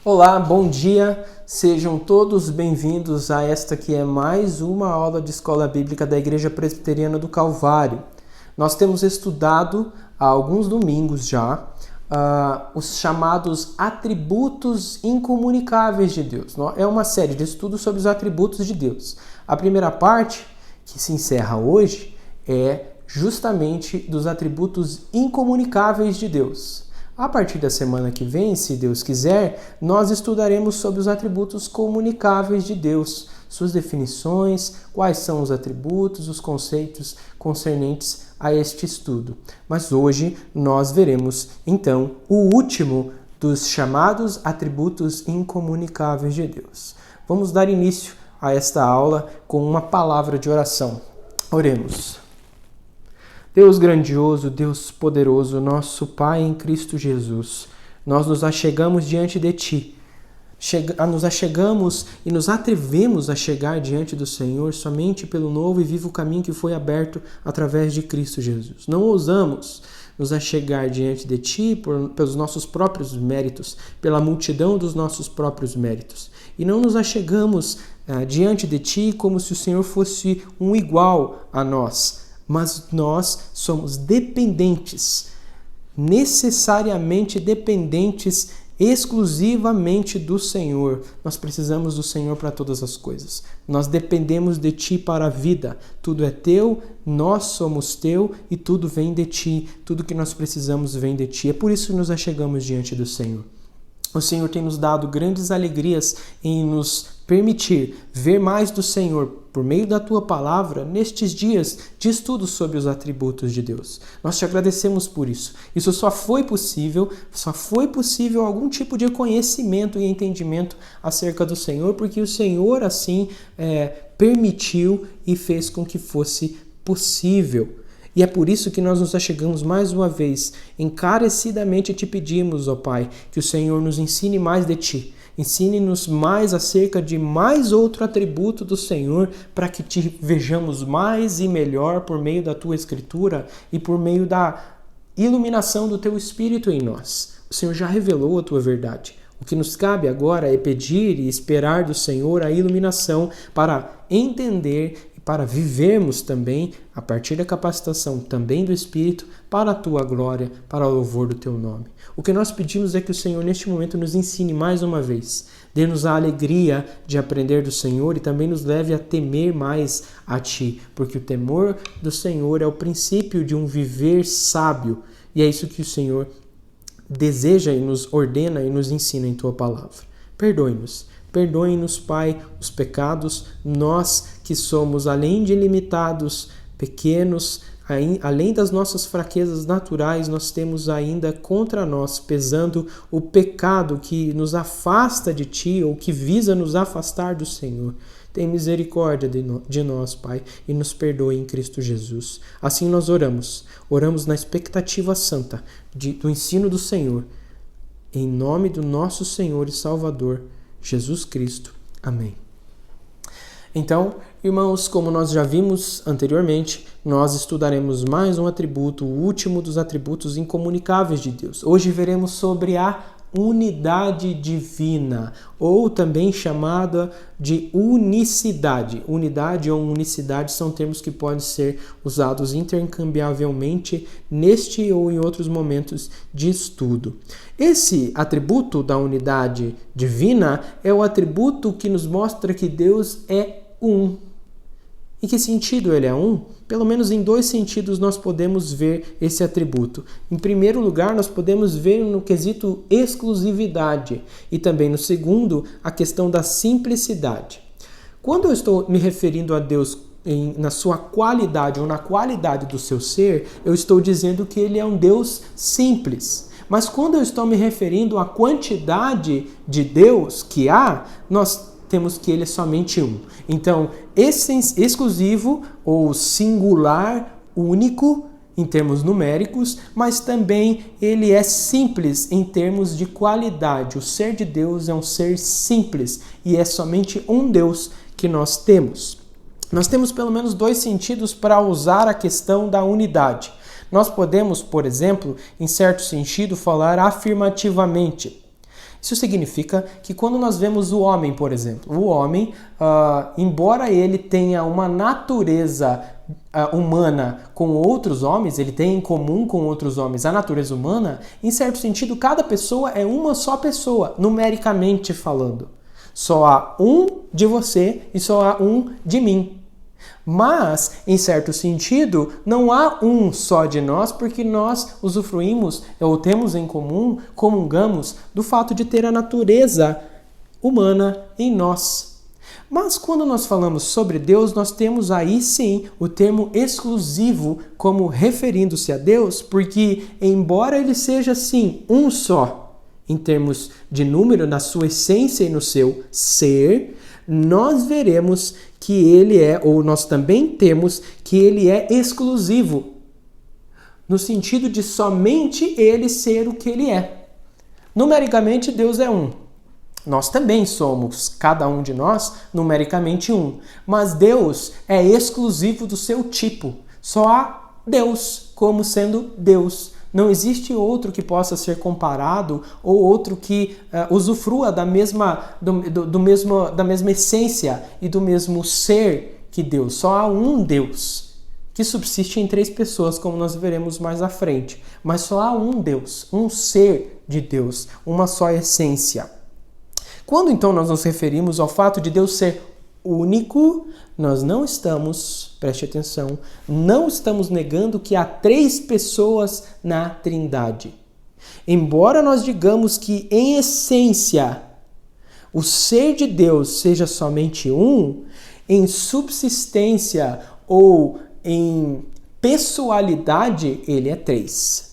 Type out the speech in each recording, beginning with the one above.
Olá, bom dia, sejam todos bem-vindos a esta que é mais uma aula de Escola Bíblica da Igreja Presbiteriana do Calvário. Nós temos estudado há alguns domingos já os chamados atributos incomunicáveis de Deus. É uma série de estudos sobre os atributos de Deus. A primeira parte, que se encerra hoje, é justamente dos atributos incomunicáveis de Deus. A partir da semana que vem, se Deus quiser, nós estudaremos sobre os atributos comunicáveis de Deus, suas definições, quais são os atributos, os conceitos concernentes a este estudo. Mas hoje nós veremos, então, o último dos chamados atributos incomunicáveis de Deus. Vamos dar início a esta aula com uma palavra de oração. Oremos. Deus grandioso, Deus poderoso, nosso Pai em Cristo Jesus, nós nos achegamos diante de Ti. Nos achegamos e nos atrevemos a chegar diante do Senhor somente pelo novo e vivo caminho que foi aberto através de Cristo Jesus. Não ousamos nos achegar diante de Ti pelos nossos próprios méritos, pela multidão dos nossos próprios méritos. E não nos achegamos diante de Ti como se o Senhor fosse um igual a nós. Mas nós somos dependentes, necessariamente dependentes exclusivamente do Senhor. Nós precisamos do Senhor para todas as coisas. Nós dependemos de Ti para a vida. Tudo é Teu, nós somos Teu e tudo vem de Ti. Tudo que nós precisamos vem de Ti. É por isso que nos achegamos diante do Senhor. O Senhor tem nos dado grandes alegrias em nos permitir ver mais do Senhor por meio da Tua Palavra nestes dias de estudo sobre os atributos de Deus. Nós Te agradecemos por isso. Isso só foi possível algum tipo de conhecimento e entendimento acerca do Senhor, porque o Senhor assim permitiu e fez com que fosse possível. E é por isso que nós nos achegamos mais uma vez, encarecidamente te pedimos, ó Pai, que o Senhor nos ensine mais de Ti. Ensine-nos mais acerca de mais outro atributo do Senhor, para que Te vejamos mais e melhor por meio da Tua Escritura e por meio da iluminação do Teu Espírito em nós. O Senhor já revelou a Tua verdade. O que nos cabe agora é pedir e esperar do Senhor a iluminação para entender e para vivermos também, a partir da capacitação também do Espírito, para a Tua glória, para o louvor do Teu nome. O que nós pedimos é que o Senhor neste momento nos ensine mais uma vez, dê-nos a alegria de aprender do Senhor e também nos leve a temer mais a Ti, porque o temor do Senhor é o princípio de um viver sábio, e é isso que o Senhor deseja e nos ordena e nos ensina em Tua palavra. Perdoe-nos, Pai, os pecados, nós que somos, além de limitados, pequenos, além das nossas fraquezas naturais, nós temos ainda contra nós, pesando o pecado que nos afasta de Ti ou que visa nos afastar do Senhor. Tem misericórdia de nós, Pai, e nos perdoe em Cristo Jesus. Assim nós oramos na expectativa santa do ensino do Senhor, em nome do nosso Senhor e Salvador, Jesus Cristo. Amém. Então, irmãos, como nós já vimos anteriormente, nós estudaremos mais um atributo, o último dos atributos incomunicáveis de Deus. Hoje veremos sobre a unidade divina, ou também chamada de unicidade. Unidade ou unicidade são termos que podem ser usados intercambiavelmente neste ou em outros momentos de estudo. Esse atributo da unidade divina é o atributo que nos mostra que Deus é um. Em que sentido ele é um? Pelo menos em dois sentidos nós podemos ver esse atributo. Em primeiro lugar, nós podemos ver no quesito exclusividade e também no segundo, a questão da simplicidade. Quando eu estou me referindo a Deus na sua qualidade ou na qualidade do seu ser, eu estou dizendo que ele é um Deus simples. Mas quando eu estou me referindo à quantidade de Deus que há, nós temos que ele é somente um. Então, exclusivo ou singular, único em termos numéricos, mas também ele é simples em termos de qualidade. O ser de Deus é um ser simples e é somente um Deus que nós temos. Nós temos pelo menos dois sentidos para usar a questão da unidade. Nós podemos, por exemplo, em certo sentido, falar afirmativamente. Isso significa que quando nós vemos o homem, por exemplo, o homem, embora ele tenha uma natureza humana com outros homens, ele tem em comum com outros homens a natureza humana, em certo sentido, cada pessoa é uma só pessoa, numericamente falando. Só há um de você e só há um de mim. Mas, em certo sentido, não há um só de nós, porque nós usufruímos ou temos em comum, comungamos do fato de ter a natureza humana em nós. Mas quando nós falamos sobre Deus, nós temos aí sim o termo exclusivo como referindo-se a Deus, porque embora ele seja sim um só, em termos de número, na sua essência e no seu ser, nós veremos que ele é, ou nós também temos, que ele é exclusivo, no sentido de somente ele ser o que ele é. Numericamente, Deus é um. Nós também somos, cada um de nós, numericamente um. Mas Deus é exclusivo do seu tipo. Só há Deus como sendo Deus. Não existe outro que possa ser comparado ou outro que usufrua da mesma essência e do mesmo ser que Deus. Só há um Deus que subsiste em 3 pessoas, como nós veremos mais à frente. Mas só há um Deus, um ser de Deus, uma só essência. Quando então nós nos referimos ao fato de Deus ser único, nós não estamos, preste atenção, não estamos negando que há 3 pessoas na Trindade. Embora nós digamos que, em essência, o ser de Deus seja somente um, em subsistência ou em pessoalidade, ele é 3.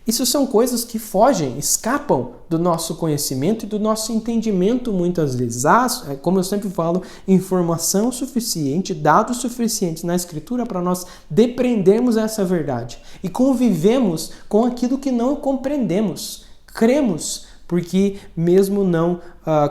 Isso são coisas que fogem, escapam do nosso conhecimento e do nosso entendimento muitas vezes. Há, como eu sempre falo, informação suficiente, dados suficientes na Escritura para nós depreendermos essa verdade e convivemos com aquilo que não compreendemos. Cremos, porque mesmo não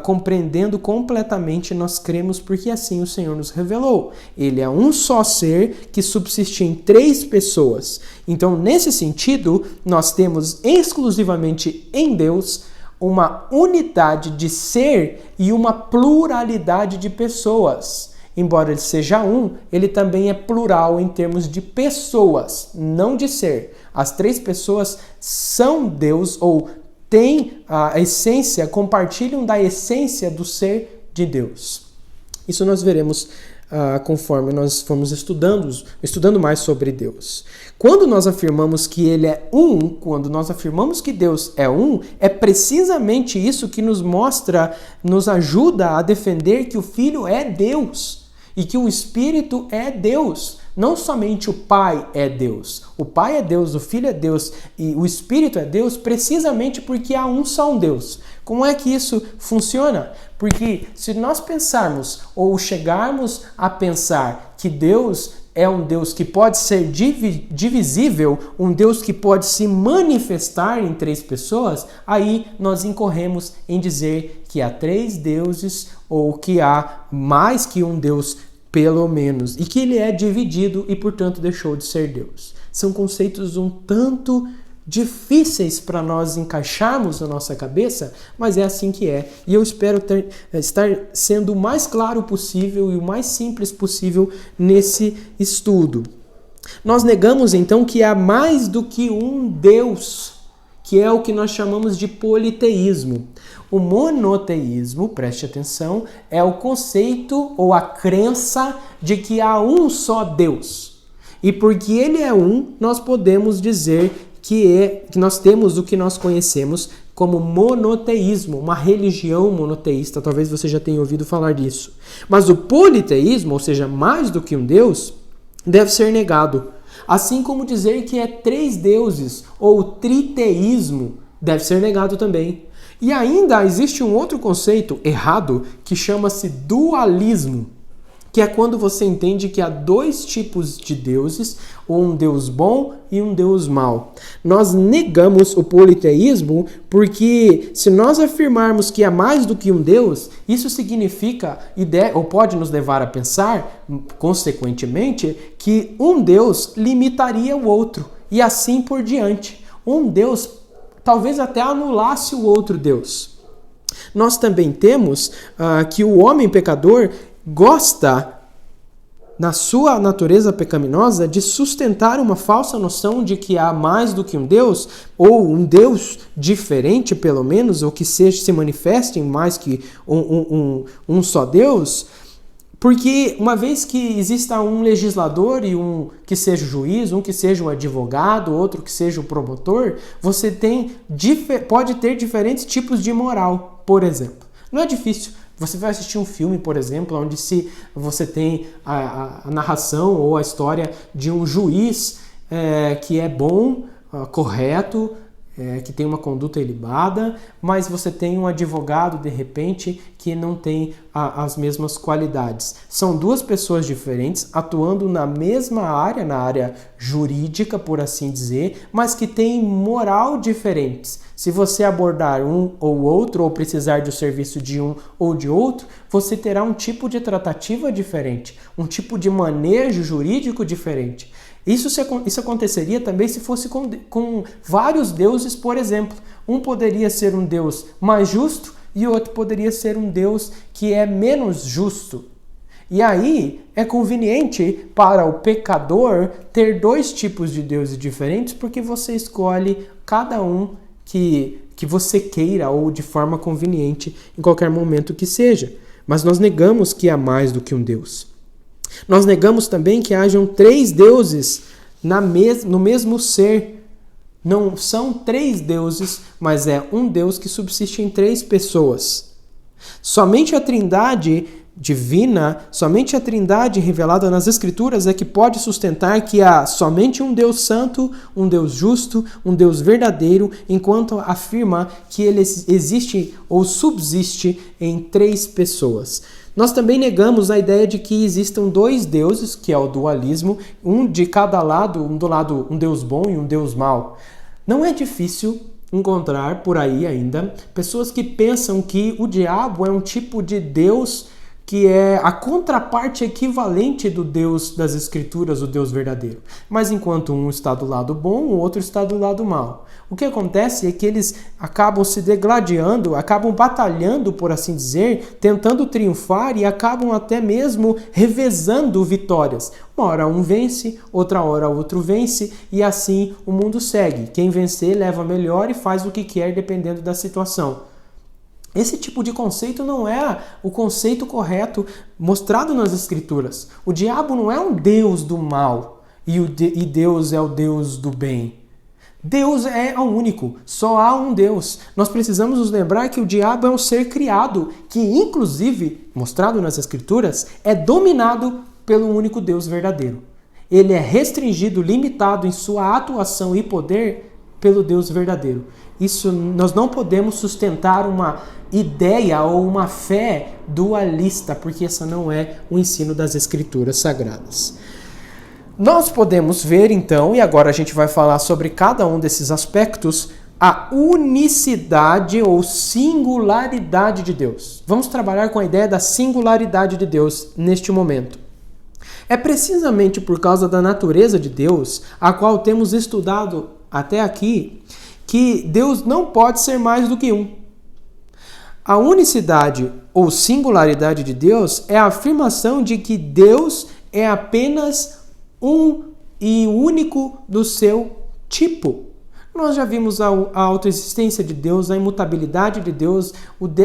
compreendendo completamente, nós cremos porque assim o Senhor nos revelou. Ele é um só ser que subsiste em 3 pessoas. Então, nesse sentido, nós temos exclusivamente em Deus uma unidade de ser e uma pluralidade de pessoas. Embora ele seja um, ele também é plural em termos de pessoas, não de ser. As 3 pessoas são Deus ou têm a essência, compartilham da essência do ser de Deus. Isso nós veremos conforme nós formos estudando mais sobre Deus. Quando nós afirmamos que ele é um, quando nós afirmamos que Deus é um, é precisamente isso que nos mostra, nos ajuda a defender que o Filho é Deus e que o Espírito é Deus. Não somente o Pai é Deus. O Pai é Deus, o Filho é Deus e o Espírito é Deus precisamente porque há um só Deus. Como é que isso funciona? Porque se nós pensarmos ou chegarmos a pensar que Deus é um Deus que pode ser divisível, um Deus que pode se manifestar em 3 pessoas, aí nós incorremos em dizer que há 3 deuses ou que há mais que um Deus pelo menos, e que ele é dividido e, portanto, deixou de ser Deus. São conceitos um tanto difíceis para nós encaixarmos na nossa cabeça, mas é assim que é. E eu espero estar sendo o mais claro possível e o mais simples possível nesse estudo. Nós negamos, então, que há mais do que um Deus, que é o que nós chamamos de politeísmo. O monoteísmo, preste atenção, é o conceito ou a crença de que há um só Deus. E porque ele é um, nós podemos dizer que nós temos o que nós conhecemos como monoteísmo, uma religião monoteísta. Talvez você já tenha ouvido falar disso. Mas o politeísmo, ou seja, mais do que um Deus, deve ser negado. Assim como dizer que é 3 deuses ou triteísmo deve ser negado também. E ainda existe um outro conceito errado que chama-se dualismo, que é quando você entende que há 2 tipos de deuses, um Deus bom e um Deus mau. Nós negamos o politeísmo porque se nós afirmarmos que há mais do que um Deus, isso significa, ou pode nos levar a pensar, consequentemente, que um Deus limitaria o outro e assim por diante. Um Deus talvez até anulasse o outro Deus. Nós também temos que o homem pecador gosta, na sua natureza pecaminosa, de sustentar uma falsa noção de que há mais do que um Deus, ou um Deus diferente, pelo menos, ou que se manifeste em mais que um só Deus, porque uma vez que exista um legislador e um que seja o juiz, um que seja o advogado, outro que seja o promotor, você pode ter diferentes tipos de moral, por exemplo. Não é difícil. Você vai assistir um filme, por exemplo, onde você tem a narração ou a história de um juiz que é bom, correto, que tem uma conduta ilibada, mas você tem um advogado, de repente, que não tem as mesmas qualidades. São duas pessoas diferentes, atuando na mesma área, na área jurídica, por assim dizer, mas que têm moral diferentes. Se você abordar um ou outro, ou precisar do serviço de um ou de outro, você terá um tipo de tratativa diferente, um tipo de manejo jurídico diferente. Isso aconteceria também se fosse com vários deuses, por exemplo. Um poderia ser um Deus mais justo e o outro poderia ser um Deus que é menos justo. E aí é conveniente para o pecador ter dois tipos de deuses diferentes, porque você escolhe cada um que você queira ou de forma conveniente em qualquer momento que seja. Mas nós negamos que há mais do que um Deus. Nós negamos também que hajam três deuses no mesmo ser. Não são três deuses, mas é um Deus que subsiste em três pessoas. Somente a Trindade divina, somente a Trindade revelada nas Escrituras é que pode sustentar que há somente um Deus santo, um Deus justo, um Deus verdadeiro, enquanto afirma que ele existe ou subsiste em três pessoas. Nós também negamos a ideia de que existam dois deuses, que é o dualismo, um de cada lado, um Deus bom e um Deus mau. Não é difícil encontrar por aí ainda pessoas que pensam que o diabo é um tipo de Deus que é a contraparte equivalente do Deus das Escrituras, o Deus verdadeiro. Mas enquanto um está do lado bom, o outro está do lado mau. O que acontece é que eles acabam se degladiando, acabam batalhando, por assim dizer, tentando triunfar e acabam até mesmo revezando vitórias. Uma hora um vence, outra hora outro vence, e assim o mundo segue. Quem vencer leva melhor e faz o que quer dependendo da situação. Esse tipo de conceito não é o conceito correto mostrado nas Escrituras. O diabo não é um Deus do mal e Deus é o Deus do bem. Deus é o único, só há um Deus. Nós precisamos nos lembrar que o diabo é um ser criado, que inclusive, mostrado nas Escrituras, é dominado pelo único Deus verdadeiro. Ele é restringido, limitado em sua atuação e poder pelo Deus verdadeiro. Isso, nós não podemos sustentar uma ideia ou uma fé dualista, porque essa não é o ensino das Escrituras Sagradas. Nós podemos ver então, e agora a gente vai falar sobre cada um desses aspectos, a unicidade ou singularidade de Deus. Vamos trabalhar com a ideia da singularidade de Deus neste momento. É precisamente por causa da natureza de Deus, a qual temos estudado até aqui, que Deus não pode ser mais do que um. A unicidade ou singularidade de Deus é a afirmação de que Deus é apenas um e único do seu tipo. Nós já vimos a autoexistência de Deus, a imutabilidade de Deus,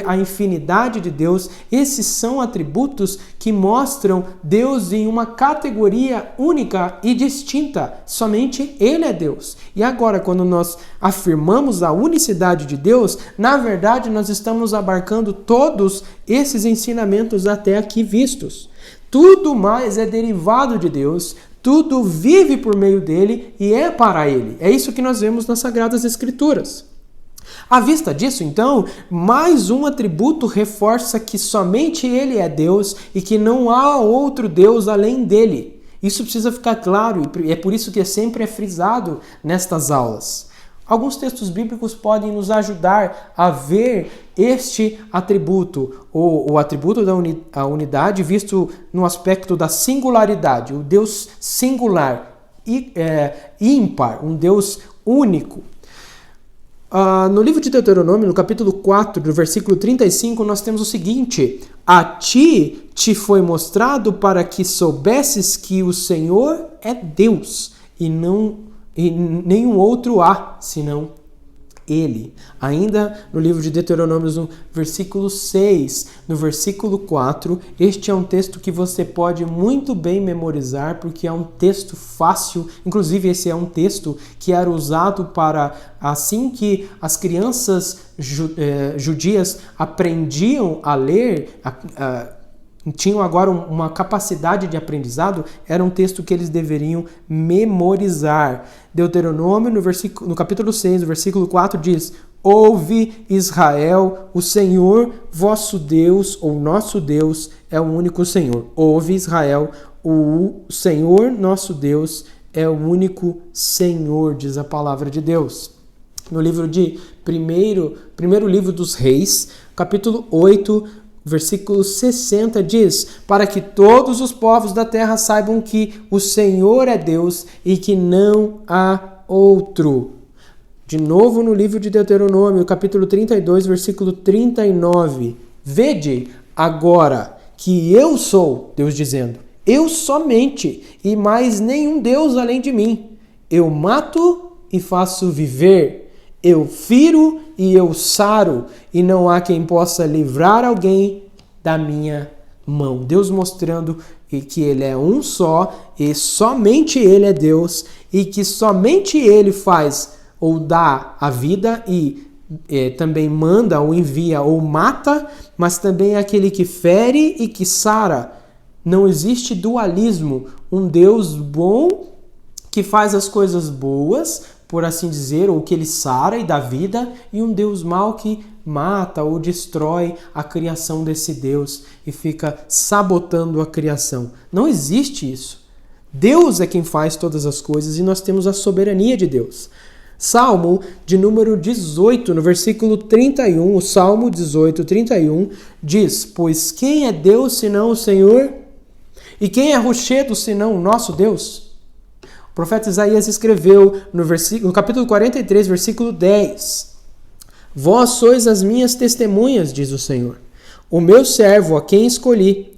a infinidade de Deus. Esses são atributos que mostram Deus em uma categoria única e distinta. Somente Ele é Deus. E agora, quando nós afirmamos a unicidade de Deus, na verdade nós estamos abarcando todos esses ensinamentos até aqui vistos. Tudo mais é derivado de Deus. Tudo vive por meio dele e é para ele. É isso que nós vemos nas Sagradas Escrituras. À vista disso, então, mais um atributo reforça que somente ele é Deus e que não há outro Deus além dele. Isso precisa ficar claro e é por isso que sempre é frisado nestas aulas. Alguns textos bíblicos podem nos ajudar a ver este atributo, ou o atributo da unidade visto no aspecto da singularidade, o Deus singular, ímpar, um Deus único. No livro de Deuteronômio, no capítulo 4, do versículo 35, nós temos o seguinte: a ti te foi mostrado para que soubesses que o Senhor é Deus, e nenhum outro há, senão Ele. Ainda no livro de Deuteronômio, no versículo 6, no versículo 4, este é um texto que você pode muito bem memorizar, porque é um texto fácil. Inclusive, esse é um texto que era usado para, assim que as crianças judias aprendiam a ler, tinham agora uma capacidade de aprendizado, era um texto que eles deveriam memorizar. Deuteronômio, no capítulo 6, no versículo 4, diz: ouve, Israel, o Senhor vosso Deus, ou nosso Deus, é o único Senhor. Ouve, Israel, o Senhor nosso Deus é o único Senhor, diz a palavra de Deus. No livro de primeiro livro dos Reis, capítulo 8, versículo 60 diz: para que todos os povos da terra saibam que o Senhor é Deus e que não há outro. De novo no livro de Deuteronômio, capítulo 32, versículo 39. Vede agora que eu sou, Deus dizendo, eu somente, e mais nenhum Deus além de mim. Eu mato e faço viver. Eu firo e eu saro, e não há quem possa livrar alguém da minha mão. Deus mostrando que Ele é um só, e somente Ele é Deus, e que somente Ele faz ou dá a vida, e também manda ou envia ou mata, mas também é aquele que fere e que sara. Não existe dualismo. Um Deus bom que faz as coisas boas, por assim dizer, ou que ele sara e dá vida, e um Deus mau que mata ou destrói a criação desse Deus e fica sabotando a criação. Não existe isso. Deus é quem faz todas as coisas e nós temos a soberania de Deus. Salmo de número 18, no versículo 31, o Salmo 18, 31, diz: pois quem é Deus senão o Senhor? E quem é rochedo senão o nosso Deus? O profeta Isaías escreveu no capítulo 43, versículo 10: vós sois as minhas testemunhas, diz o Senhor, o meu servo a quem escolhi,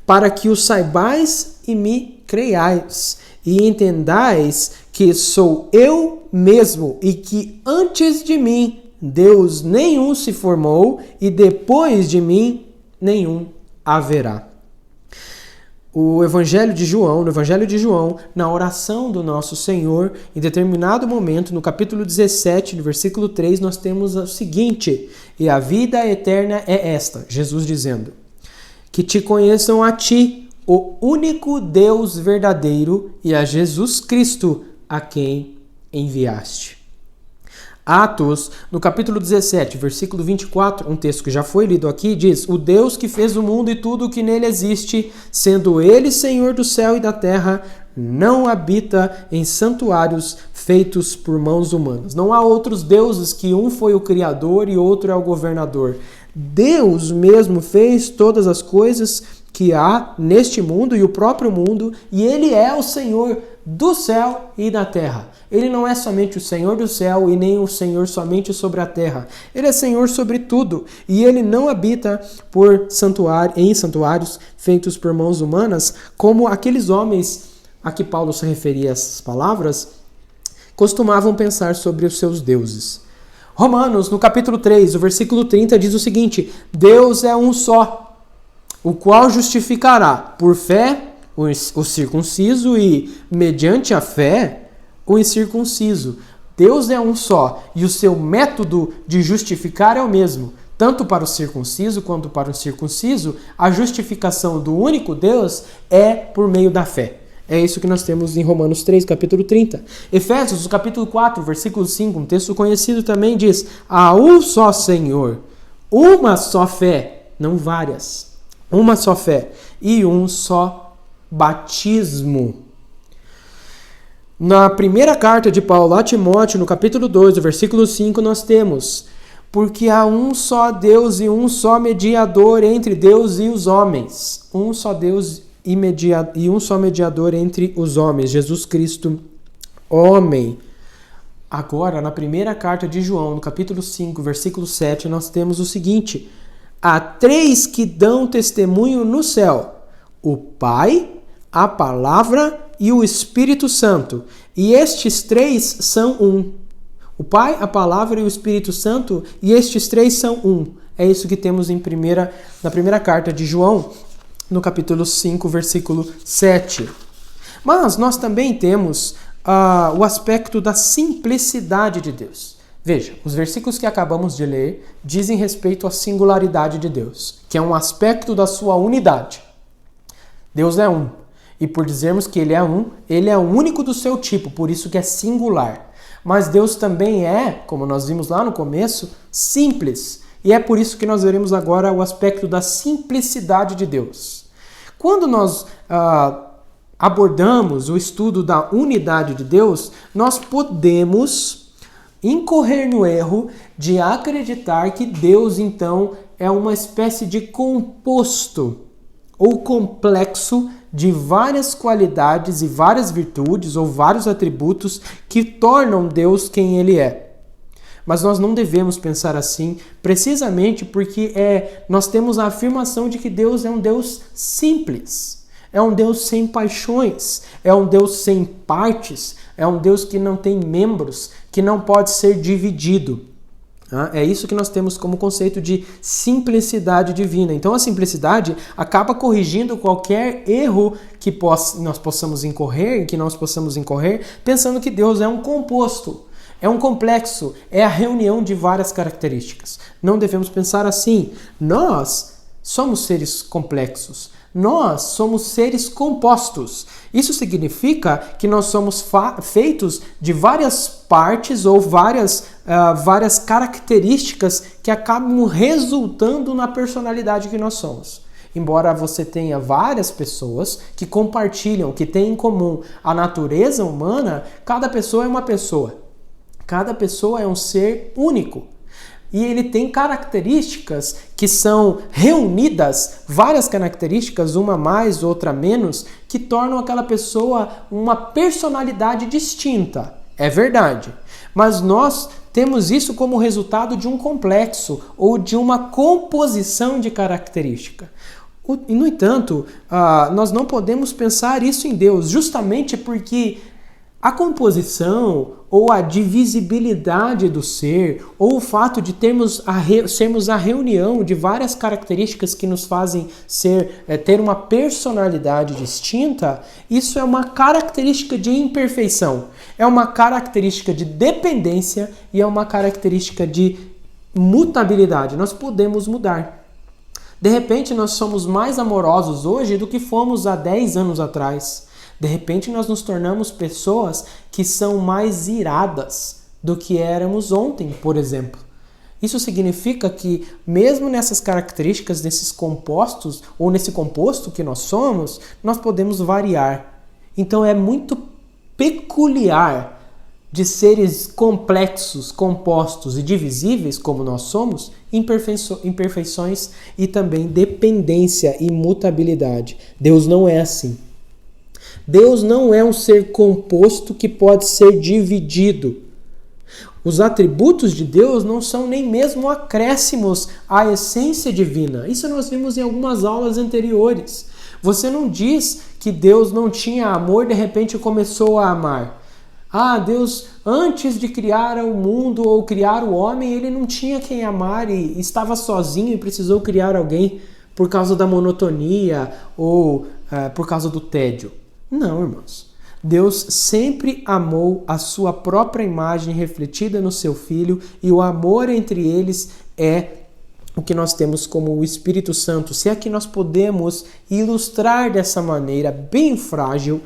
para que o saibais e me creiais, e entendais que sou eu mesmo, e que antes de mim Deus nenhum se formou, e depois de mim nenhum haverá. No Evangelho de João, na oração do nosso Senhor, em determinado momento, no capítulo 17, no versículo 3, nós temos o seguinte: e a vida eterna é esta, Jesus dizendo, que te conheçam a ti, o único Deus verdadeiro, e a Jesus Cristo, a quem enviaste. Atos, no capítulo 17, versículo 24, um texto que já foi lido aqui, diz: o Deus que fez o mundo e tudo o que nele existe, sendo ele Senhor do céu e da terra, não habita em santuários feitos por mãos humanas. Não há outros deuses, que um foi o Criador e outro é o governador. Deus mesmo fez todas as coisas que há neste mundo e o próprio mundo, e ele é o Senhor do céu e da terra. Ele não é somente o Senhor do céu e nem o Senhor somente sobre a terra. Ele é Senhor sobre tudo, e ele não habita em santuários feitos por mãos humanas, como aqueles homens a que Paulo se referia a essas palavras costumavam pensar sobre os seus deuses. Romanos, no capítulo 3, o versículo 30, diz o seguinte: Deus é um só, o qual justificará por fé o circunciso e, mediante a fé, o incircunciso. Deus é um só e o seu método de justificar é o mesmo. Tanto para o circunciso quanto para o incircunciso, a justificação do único Deus é por meio da fé. É isso que nós temos em Romanos 3, capítulo 30. Efésios, capítulo 4, versículo 5, um texto conhecido também diz: há um só Senhor, uma só fé, não várias, uma só fé e um só batismo. Na primeira carta de Paulo a Timóteo, no capítulo 2, versículo 5, nós temos: porque há um só Deus e um só mediador entre Deus e os homens. Um só Deus e um só mediador entre os homens, Jesus Cristo, homem. Agora, na primeira carta de João, no capítulo 5, versículo 7, nós temos o seguinte: há 3 que dão testemunho no céu: o Pai, a Palavra e o Espírito Santo. E estes 3 são um. O Pai, a Palavra e o Espírito Santo, e estes 3 são um. É isso que temos na primeira carta de João, no capítulo 5, versículo 7. Mas nós também temos o aspecto da simplicidade de Deus. Veja, os versículos que acabamos de ler dizem respeito à singularidade de Deus, que é um aspecto da sua unidade. Deus é um. E por dizermos que ele é o único do seu tipo, por isso que é singular. Mas Deus também é, como nós vimos lá no começo, simples. E é por isso que nós veremos agora o aspecto da simplicidade de Deus. Quando nós abordamos o estudo da unidade de Deus, nós podemos incorrer no erro de acreditar que Deus, então, é uma espécie de composto ou complexo de várias qualidades e várias virtudes ou vários atributos que tornam Deus quem Ele é. Mas nós não devemos pensar assim, precisamente porque nós temos a afirmação de que Deus é um Deus simples, é um Deus sem paixões, é um Deus sem partes, é um Deus que não tem membros, que não pode ser dividido. É isso que nós temos como conceito de simplicidade divina. Então a simplicidade acaba corrigindo qualquer erro que nós possamos incorrer, pensando que Deus é um composto, é um complexo, é a reunião de várias características. Não devemos pensar assim. Nós somos seres complexos. Nós somos seres compostos. Isso significa que nós somos feitos de várias partes ou várias características que acabam resultando na personalidade que nós somos. Embora você tenha várias pessoas que compartilham, que têm em comum a natureza humana, cada pessoa é uma pessoa. Cada pessoa é um ser único. E ele tem características que são reunidas, várias características, uma mais, outra menos, que tornam aquela pessoa uma personalidade distinta. É verdade. Mas nós temos isso como resultado de um complexo ou de uma composição de característica. No entanto, nós não podemos pensar isso em Deus, justamente porque a composição ou a divisibilidade do ser, ou o fato de sermos a reunião de várias características que nos fazem ter uma personalidade distinta, isso é uma característica de imperfeição, é uma característica de dependência e é uma característica de mutabilidade. Nós podemos mudar. De repente, nós somos mais amorosos hoje do que fomos há 10 anos atrás. De repente, nós nos tornamos pessoas que são mais iradas do que éramos ontem, por exemplo. Isso significa que, mesmo nessas características, nesses compostos, ou nesse composto que nós somos, nós podemos variar. Então, é muito peculiar de seres complexos, compostos e divisíveis, como nós somos, imperfeições e também dependência e mutabilidade. Deus não é assim. Deus não é um ser composto que pode ser dividido. Os atributos de Deus não são nem mesmo acréscimos à essência divina. Isso nós vimos em algumas aulas anteriores. Você não diz que Deus não tinha amor, de repente começou a amar. Deus, antes de criar o mundo ou criar o homem, ele não tinha quem amar e estava sozinho e precisou criar alguém por causa da monotonia ou por causa do tédio. Não, irmãos. Deus sempre amou a sua própria imagem refletida no seu Filho e o amor entre eles é o que nós temos como o Espírito Santo. Se é que nós podemos ilustrar dessa maneira bem frágil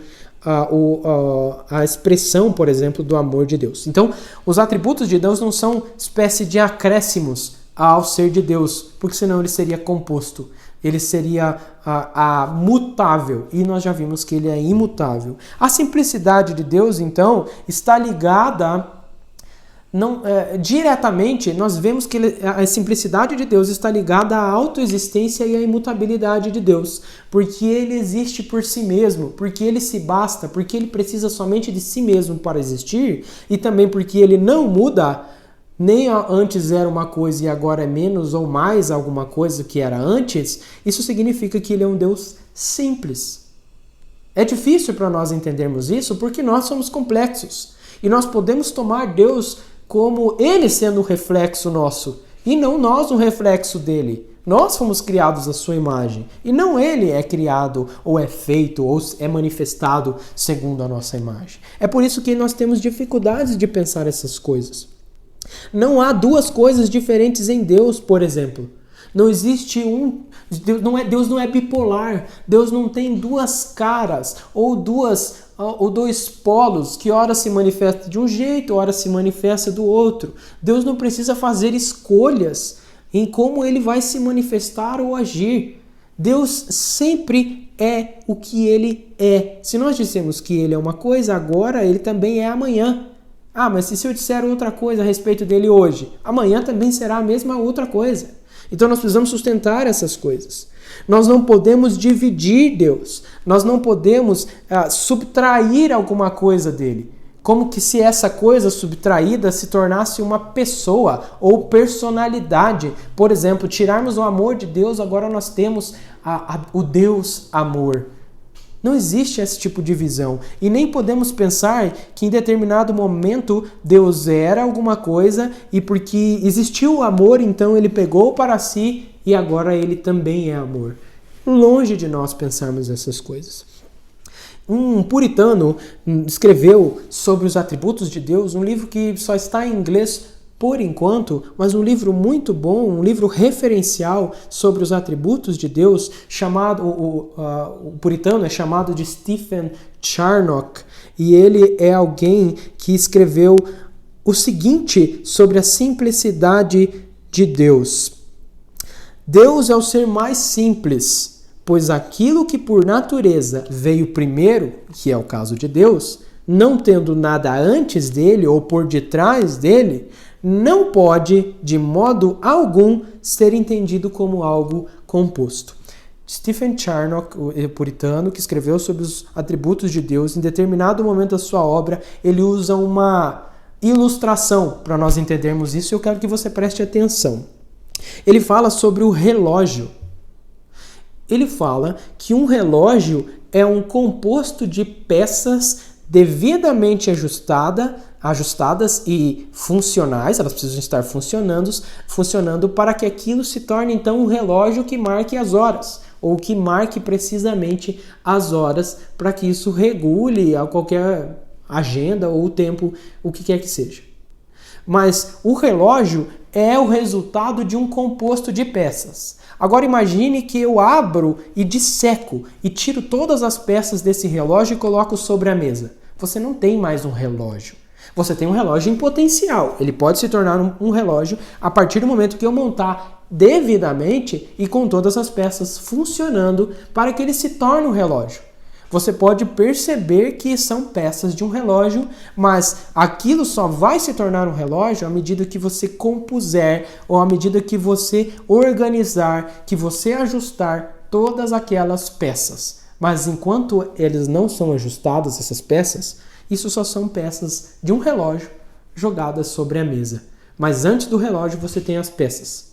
a expressão, por exemplo, do amor de Deus. Então, os atributos de Deus não são espécie de acréscimos ao ser de Deus, porque senão ele seria composto. Ele seria mutável, e nós já vimos que ele é imutável. A simplicidade de Deus, então, está ligada diretamente nós vemos que a simplicidade de Deus está ligada à autoexistência e à imutabilidade de Deus, porque ele existe por si mesmo, porque ele se basta, porque ele precisa somente de si mesmo para existir, e também porque ele não muda, nem antes era uma coisa e agora é menos ou mais alguma coisa que era antes. Isso significa que ele é um Deus simples. É difícil para nós entendermos isso porque nós somos complexos, e nós podemos tomar Deus como ele sendo um reflexo nosso, e não nós um reflexo dele. Nós fomos criados à sua imagem, e não ele é criado, ou é feito, ou é manifestado segundo a nossa imagem. É por isso que nós temos dificuldades de pensar essas coisas. Não há duas coisas diferentes em Deus, por exemplo. Não existe Deus não é bipolar. Deus não tem duas caras ou dois polos que ora se manifesta de um jeito, ora se manifesta do outro. Deus não precisa fazer escolhas em como ele vai se manifestar ou agir. Deus sempre é o que ele é. Se nós dissemos que ele é uma coisa agora, ele também é amanhã. Mas se eu disser outra coisa a respeito dele hoje, amanhã também será a mesma outra coisa. Então nós precisamos sustentar essas coisas. Nós não podemos dividir Deus. Nós não podemos subtrair alguma coisa dele. Como que se essa coisa subtraída se tornasse uma pessoa ou personalidade. Por exemplo, tirarmos o amor de Deus, agora nós temos o Deus amor. Não existe esse tipo de visão. E nem podemos pensar que em determinado momento Deus era alguma coisa e porque existiu o amor, então ele pegou para si e agora ele também é amor. Longe de nós pensarmos essas coisas. Um puritano escreveu sobre os atributos de Deus, um livro que só está em inglês por enquanto, mas um livro muito bom, um livro referencial sobre os atributos de Deus, chamado, o puritano é chamado de Stephen Charnock, e ele é alguém que escreveu o seguinte sobre a simplicidade de Deus. Deus é o ser mais simples, pois aquilo que por natureza veio primeiro, que é o caso de Deus, não tendo nada antes dele ou por detrás dele, não pode, de modo algum, ser entendido como algo composto. Stephen Charnock, o puritano, que escreveu sobre os atributos de Deus, em determinado momento da sua obra, ele usa uma ilustração para nós entendermos isso, e eu quero que você preste atenção. Ele fala sobre o relógio. Ele fala que um relógio é um composto de peças devidamente ajustadas e funcionais, elas precisam estar funcionando para que aquilo se torne então um relógio que marque as horas, ou que marque precisamente as horas, para que isso regule a qualquer agenda ou tempo, o que quer que seja. Mas o relógio é o resultado de um composto de peças. Agora imagine que eu abro e disseco e tiro todas as peças desse relógio e coloco sobre a mesa. Você não tem mais um relógio. Você tem um relógio em potencial. Ele pode se tornar um relógio a partir do momento que eu montar devidamente e com todas as peças funcionando para que ele se torne um relógio. Você pode perceber que são peças de um relógio, mas aquilo só vai se tornar um relógio à medida que você compuser ou à medida que você organizar, que você ajustar todas aquelas peças. Mas enquanto eles não são ajustados, essas peças, isso só são peças de um relógio jogadas sobre a mesa. Mas antes do relógio você tem as peças.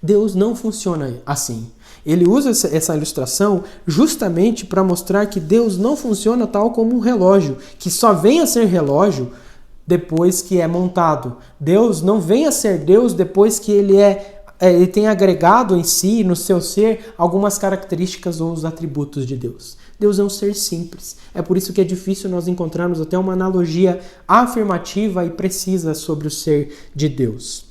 Deus não funciona assim. Ele usa essa ilustração justamente para mostrar que Deus não funciona tal como um relógio, que só vem a ser relógio depois que é montado. Deus não vem a ser Deus depois que ele tem agregado em si, no seu ser, algumas características ou os atributos de Deus. Deus é um ser simples. É por isso que é difícil nós encontrarmos até uma analogia afirmativa e precisa sobre o ser de Deus.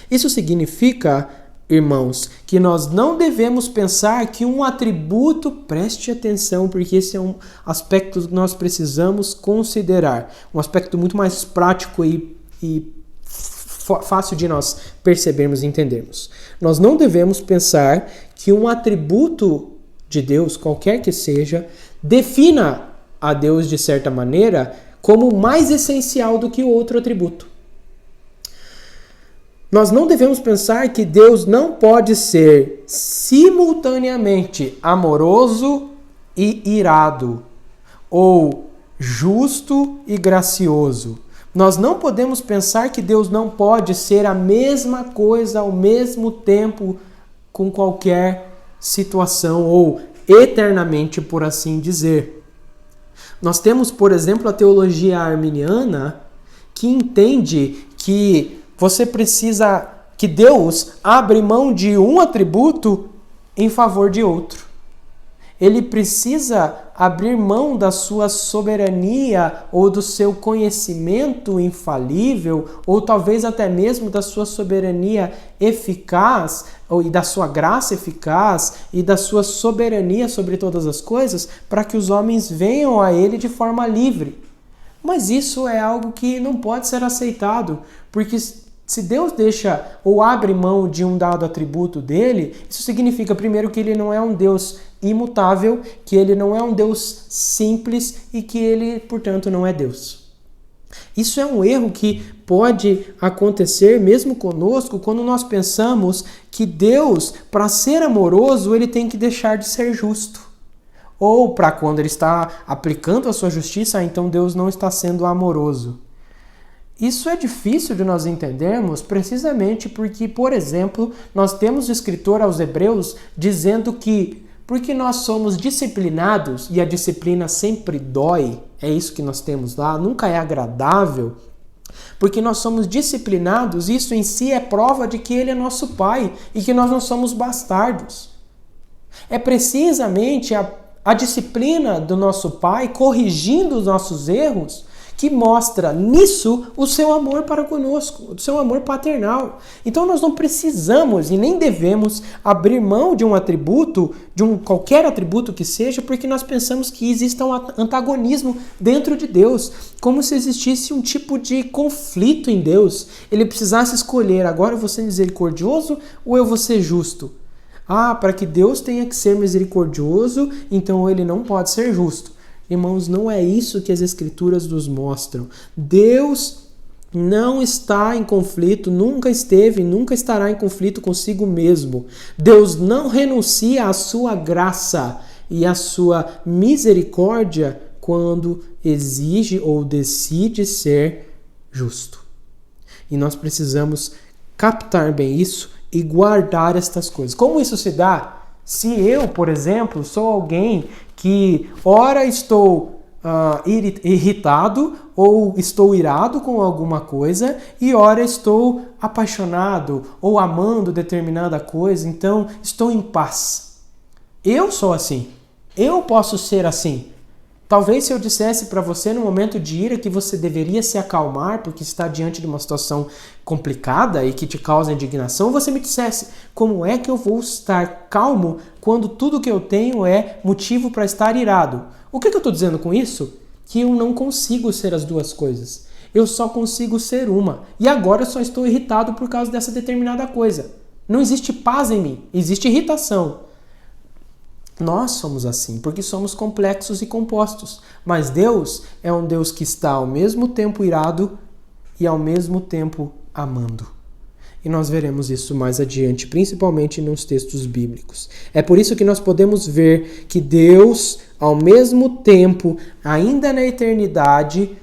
Isso significa, irmãos, que nós não devemos pensar que um atributo, preste atenção, porque esse é um aspecto que nós precisamos considerar, um aspecto muito mais prático e fácil de nós percebermos e entendermos. Nós não devemos pensar que um atributo de Deus, qualquer que seja, defina a Deus de certa maneira como mais essencial do que o outro atributo. Nós não devemos pensar que Deus não pode ser simultaneamente amoroso e irado, ou justo e gracioso. Nós não podemos pensar que Deus não pode ser a mesma coisa ao mesmo tempo com qualquer situação, ou eternamente, por assim dizer. Nós temos, por exemplo, a teologia arminiana, que entende que que Deus abre mão de um atributo em favor de outro. Ele precisa abrir mão da sua soberania ou do seu conhecimento infalível, ou talvez até mesmo da sua soberania eficaz, e da sua graça eficaz, e da sua soberania sobre todas as coisas, para que os homens venham a Ele de forma livre. Mas isso é algo que não pode ser aceitado, porque se Deus deixa ou abre mão de um dado atributo dele, isso significa, primeiro, que ele não é um Deus imutável, que ele não é um Deus simples e que ele, portanto, não é Deus. Isso é um erro que pode acontecer mesmo conosco quando nós pensamos que Deus, para ser amoroso, ele tem que deixar de ser justo. Ou para quando ele está aplicando a sua justiça, então Deus não está sendo amoroso. Isso é difícil de nós entendermos precisamente porque, por exemplo, nós temos o escritor aos Hebreus dizendo que porque nós somos disciplinados, e a disciplina sempre dói, é isso que nós temos lá, nunca é agradável, porque nós somos disciplinados, isso em si é prova de que Ele é nosso Pai e que nós não somos bastardos. É precisamente a disciplina do nosso Pai, corrigindo os nossos erros, que mostra nisso o seu amor para conosco, o seu amor paternal. Então nós não precisamos e nem devemos abrir mão de um atributo, qualquer atributo que seja, porque nós pensamos que exista um antagonismo dentro de Deus, como se existisse um tipo de conflito em Deus. Ele precisasse escolher, agora eu vou ser misericordioso ou eu vou ser justo? Para que Deus tenha que ser misericordioso, então ele não pode ser justo. Irmãos, não é isso que as Escrituras nos mostram. Deus não está em conflito, nunca esteve e nunca estará em conflito consigo mesmo. Deus não renuncia à sua graça e à sua misericórdia quando exige ou decide ser justo. E nós precisamos captar bem isso e guardar estas coisas. Como isso se dá? Se eu, por exemplo, sou alguém que ora estou irritado ou estou irado com alguma coisa e ora estou apaixonado ou amando determinada coisa, então estou em paz. Eu sou assim. Eu posso ser assim. Talvez se eu dissesse para você no momento de ira que você deveria se acalmar porque está diante de uma situação complicada e que te causa indignação, você me dissesse, como é que eu vou estar calmo quando tudo que eu tenho é motivo para estar irado? O que eu estou dizendo com isso? Que eu não consigo ser as duas coisas. Eu só consigo ser uma. E agora eu só estou irritado por causa dessa determinada coisa. Não existe paz em mim, existe irritação. Nós somos assim, porque somos complexos e compostos. Mas Deus é um Deus que está ao mesmo tempo irado e ao mesmo tempo amando. E nós veremos isso mais adiante, principalmente nos textos bíblicos. É por isso que nós podemos ver que Deus, ao mesmo tempo, ainda na eternidade,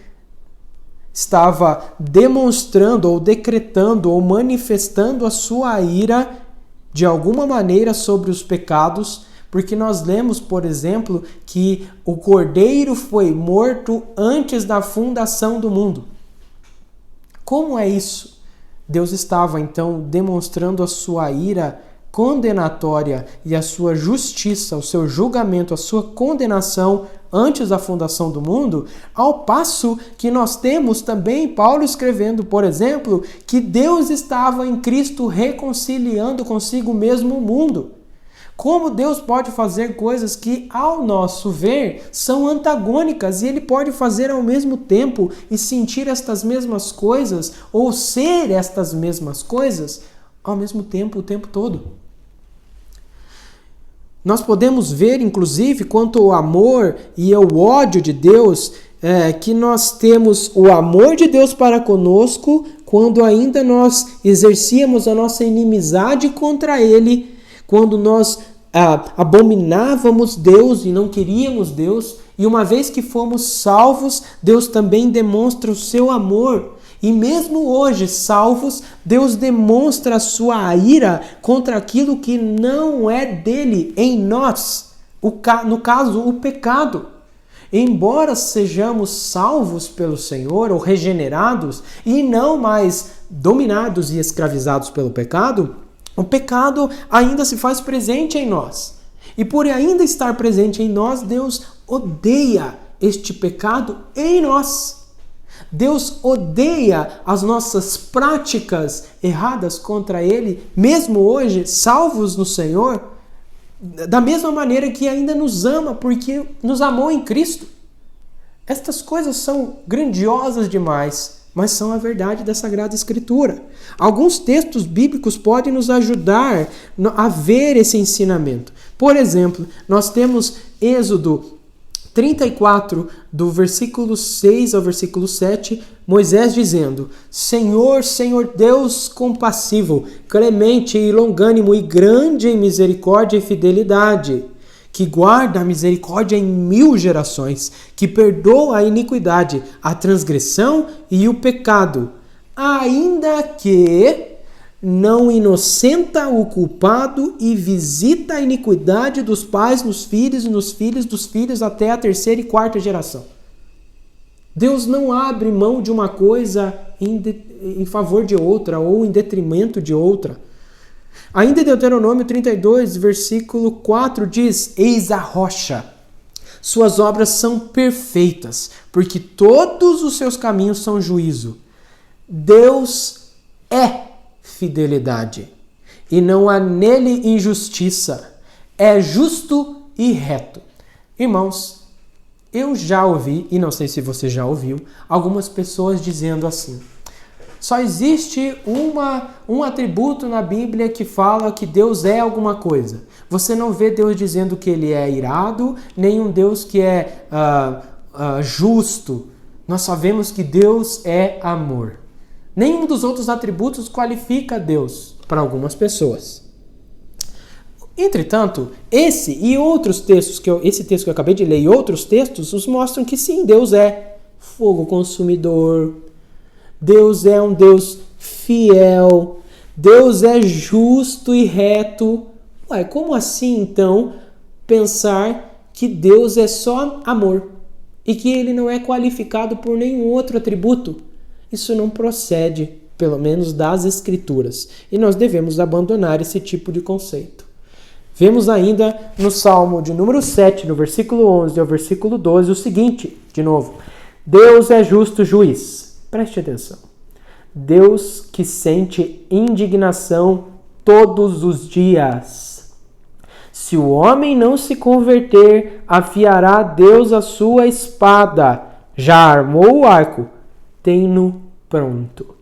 estava demonstrando ou decretando ou manifestando a sua ira de alguma maneira sobre os pecados, porque nós lemos, por exemplo, que o Cordeiro foi morto antes da fundação do mundo. Como é isso? Deus estava, então, demonstrando a sua ira condenatória e a sua justiça, o seu julgamento, a sua condenação antes da fundação do mundo, ao passo que nós temos também Paulo escrevendo, por exemplo, que Deus estava em Cristo reconciliando consigo mesmo o mundo. Como Deus pode fazer coisas que, ao nosso ver, são antagônicas e Ele pode fazer ao mesmo tempo e sentir estas mesmas coisas ou ser estas mesmas coisas ao mesmo tempo, o tempo todo? Nós podemos ver, inclusive, quanto ao amor e ao ódio de Deus, que nós temos o amor de Deus para conosco quando ainda nós exercíamos a nossa inimizade contra Ele, quando nós abominávamos Deus e não queríamos Deus, e uma vez que fomos salvos, Deus também demonstra o seu amor. E mesmo hoje, salvos, Deus demonstra a sua ira contra aquilo que não é dele em nós. No caso, o pecado. Embora sejamos salvos pelo Senhor ou regenerados e não mais dominados e escravizados pelo pecado, o pecado ainda se faz presente em nós. E por ainda estar presente em nós, Deus odeia este pecado em nós. Deus odeia as nossas práticas erradas contra Ele, mesmo hoje, salvos no Senhor, da mesma maneira que ainda nos ama, porque nos amou em Cristo. Estas coisas são grandiosas demais, mas são a verdade da Sagrada Escritura. Alguns textos bíblicos podem nos ajudar a ver esse ensinamento. Por exemplo, nós temos Êxodo 34, do versículo 6 ao versículo 7, Moisés dizendo: Senhor, Senhor Deus compassivo, clemente e longânimo e grande em misericórdia e fidelidade, que guarda a misericórdia em 1000 gerações, que perdoa a iniquidade, a transgressão e o pecado, ainda que não inocenta o culpado e visita a iniquidade dos pais nos filhos e nos filhos dos filhos até a 3ª e 4ª geração. Deus não abre mão de uma coisa em favor de outra ou em detrimento de outra. Ainda em Deuteronômio 32, versículo 4 diz: Eis a rocha, suas obras são perfeitas, porque todos os seus caminhos são juízo. Deus é fidelidade, e não há nele injustiça, é justo e reto. Irmãos, eu já ouvi, e não sei se você já ouviu, algumas pessoas dizendo assim: só existe um atributo na Bíblia que fala que Deus é alguma coisa. Você não vê Deus dizendo que Ele é irado, nem um Deus que é justo. Nós só vemos que Deus é amor. Nenhum dos outros atributos qualifica Deus para algumas pessoas. Entretanto, esse texto que eu acabei de ler e outros textos nos mostram que sim, Deus é fogo consumidor, Deus é um Deus fiel, Deus é justo e reto. Ué, como assim então pensar que Deus é só amor e que Ele não é qualificado por nenhum outro atributo? Isso não procede, pelo menos das Escrituras, e nós devemos abandonar esse tipo de conceito. Vemos ainda no Salmo de número 7, no versículo 11 ao versículo 12, o seguinte, de novo: Deus é justo juiz. Preste atenção. Deus que sente indignação todos os dias. Se o homem não se converter, afiará Deus a sua espada. Já armou o arco, tem-no pronto.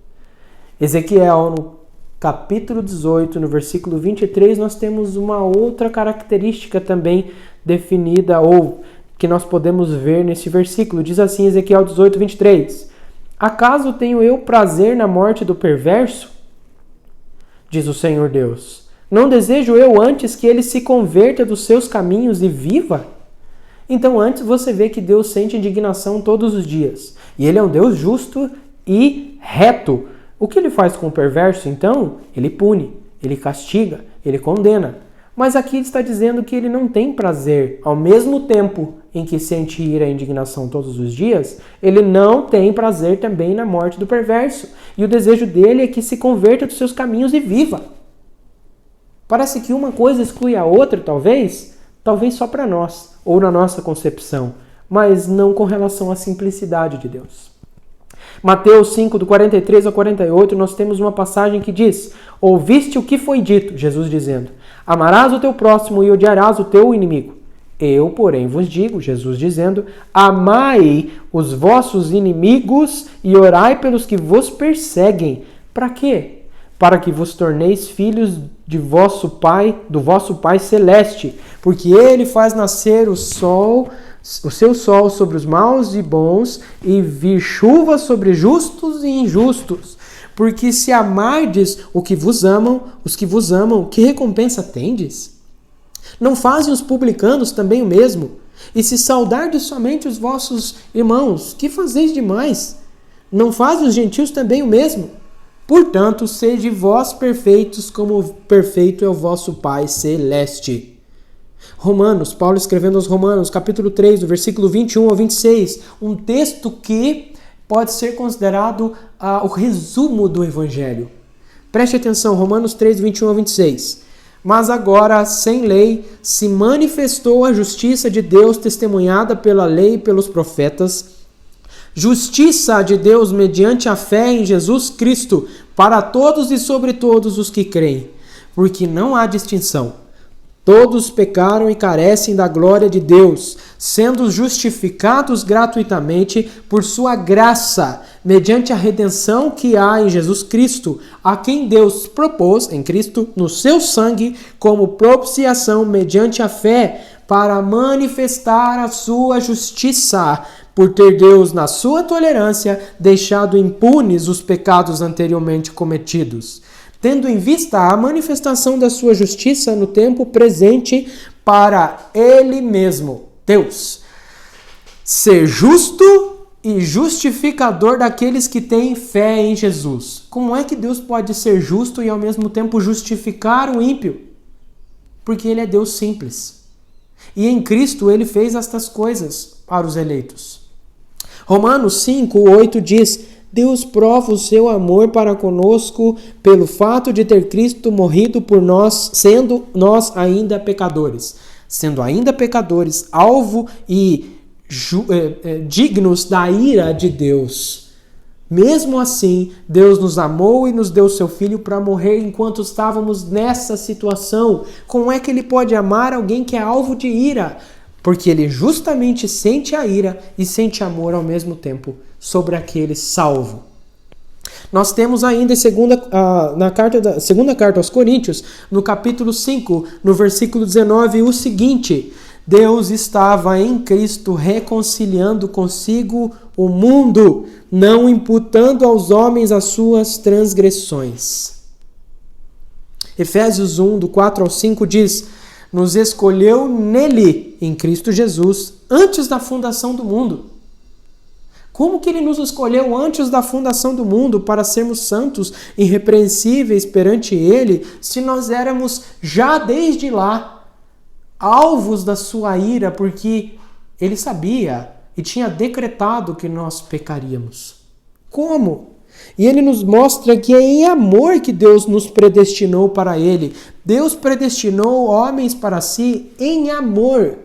Ezequiel, no capítulo 18, no versículo 23, nós temos uma outra característica também definida, ou que nós podemos ver nesse versículo. Diz assim, Ezequiel 18, 23. Acaso tenho eu prazer na morte do perverso? Diz o Senhor Deus. Não desejo eu antes que ele se converta dos seus caminhos e viva? Então antes você vê que Deus sente indignação todos os dias. E Ele é um Deus justo e reto. O que Ele faz com o perverso, então? Ele pune, Ele castiga, Ele condena. Mas aqui Ele está dizendo que Ele não tem prazer. Ao mesmo tempo em que sente ira e indignação todos os dias, Ele não tem prazer também na morte do perverso. E o desejo dele é que se converta dos seus caminhos e viva. Parece que uma coisa exclui a outra, talvez só para nós, ou na nossa concepção, mas não com relação à simplicidade de Deus. Mateus 5, do 43 ao 48, nós temos uma passagem que diz: Ouviste o que foi dito, Jesus dizendo, amarás o teu próximo e odiarás o teu inimigo. Eu, porém, vos digo, Jesus dizendo, amai os vossos inimigos e orai pelos que vos perseguem. Para quê? Para que vos torneis filhos de vosso Pai, do vosso Pai Celeste, porque Ele faz nascer o seu sol sobre os maus e bons, e vir chuva sobre justos e injustos. Porque se amardes os que vos amam, que recompensa tendes? Não fazem os publicanos também o mesmo? E se saudardes somente os vossos irmãos, que fazeis demais? Não fazem os gentios também o mesmo? Portanto, sede vós perfeitos, como perfeito é o vosso Pai Celeste. Romanos, Paulo escrevendo aos Romanos, capítulo 3, do versículo 21 ao 26, um texto que pode ser considerado o resumo do Evangelho. Preste atenção, Romanos 3, 21 ao 26. Mas agora, sem lei, se manifestou a justiça de Deus testemunhada pela lei e pelos profetas, justiça de Deus mediante a fé em Jesus Cristo, para todos e sobre todos os que creem, porque não há distinção. Todos pecaram e carecem da glória de Deus, sendo justificados gratuitamente por sua graça, mediante a redenção que há em Jesus Cristo, a quem Deus propôs em Cristo, no seu sangue, como propiciação mediante a fé, para manifestar a sua justiça, por ter Deus, na sua tolerância, deixado impunes os pecados anteriormente cometidos, tendo em vista a manifestação da sua justiça no tempo presente, para Ele mesmo, Deus, ser justo e justificador daqueles que têm fé em Jesus. Como é que Deus pode ser justo e ao mesmo tempo justificar o ímpio? Porque Ele é Deus simples. E em Cristo Ele fez estas coisas para os eleitos. Romanos 5, 8 diz: Deus prova o seu amor para conosco pelo fato de ter Cristo morrido por nós, sendo nós ainda pecadores. Sendo ainda pecadores, alvo e dignos da ira de Deus. Mesmo assim, Deus nos amou e nos deu seu Filho para morrer enquanto estávamos nessa situação. Como é que Ele pode amar alguém que é alvo de ira? Porque Ele justamente sente a ira e sente amor ao mesmo tempo sobre aquele salvo. Nós temos ainda na segunda carta aos Coríntios, no capítulo 5, no versículo 19, o seguinte: Deus estava em Cristo reconciliando consigo o mundo, não imputando aos homens as suas transgressões. Efésios 1, do 4 ao 5 diz: nos escolheu nele, em Cristo Jesus, antes da fundação do mundo. Como que Ele nos escolheu antes da fundação do mundo para sermos santos, irrepreensíveis perante Ele, se nós éramos já desde lá alvos da sua ira, porque Ele sabia e tinha decretado que nós pecaríamos? Como? E Ele nos mostra que é em amor que Deus nos predestinou para Ele. Deus predestinou homens para si em amor,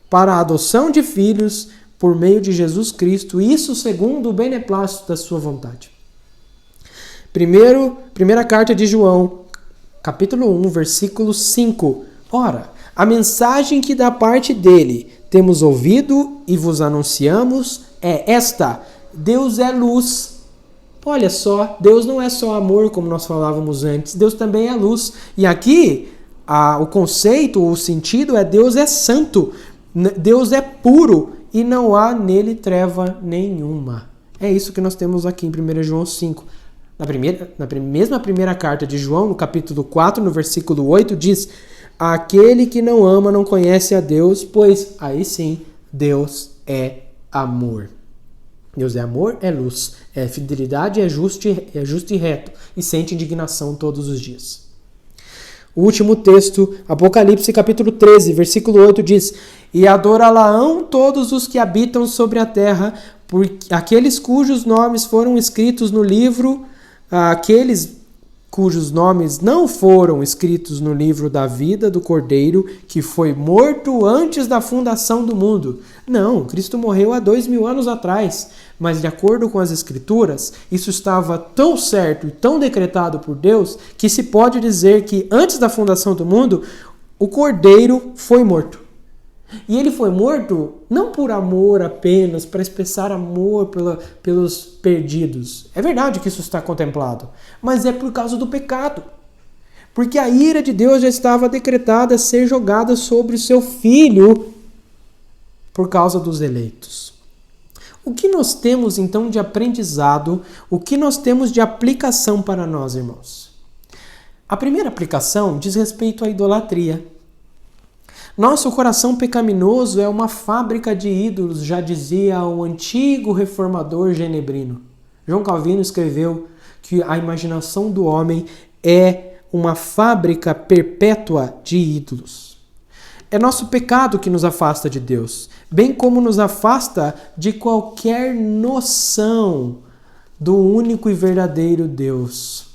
para a adoção de filhos por meio de Jesus Cristo, isso segundo o beneplácito da sua vontade. Primeira carta de João, capítulo 1, versículo 5. Ora, a mensagem que da parte dele temos ouvido e vos anunciamos é esta: Deus é luz. Olha só, Deus não é só amor, como nós falávamos antes, Deus também é luz. E aqui, o conceito, o sentido é: Deus é santo, Deus é puro e não há nele treva nenhuma. É isso que nós temos aqui em 1 João 5. Na primeira carta de João, no capítulo 4, no versículo 8, diz: aquele que não ama não conhece a Deus, pois aí sim, Deus é amor. Deus é amor, é luz, é fidelidade, é justo e reto, e sente indignação todos os dias. O último texto, Apocalipse capítulo 13, versículo 8 diz: e adorá-la-ão todos os que habitam sobre a terra, porque aqueles cujos nomes foram escritos no livro, aqueles cujos nomes não foram escritos no livro da vida do Cordeiro, que foi morto antes da fundação do mundo. Não, Cristo morreu há 2000 anos atrás, mas de acordo com as Escrituras, isso estava tão certo e tão decretado por Deus, que se pode dizer que antes da fundação do mundo, o Cordeiro foi morto. E ele foi morto não por amor apenas, para expressar amor pelos perdidos. É verdade que isso está contemplado, mas é por causa do pecado. Porque a ira de Deus já estava decretada a ser jogada sobre o seu Filho por causa dos eleitos. O que nós temos então de aprendizado, o que nós temos de aplicação para nós, irmãos? A primeira aplicação diz respeito à idolatria. Nosso coração pecaminoso é uma fábrica de ídolos, já dizia o antigo reformador genebrino. João Calvino escreveu que a imaginação do homem é uma fábrica perpétua de ídolos. É nosso pecado que nos afasta de Deus, bem como nos afasta de qualquer noção do único e verdadeiro Deus.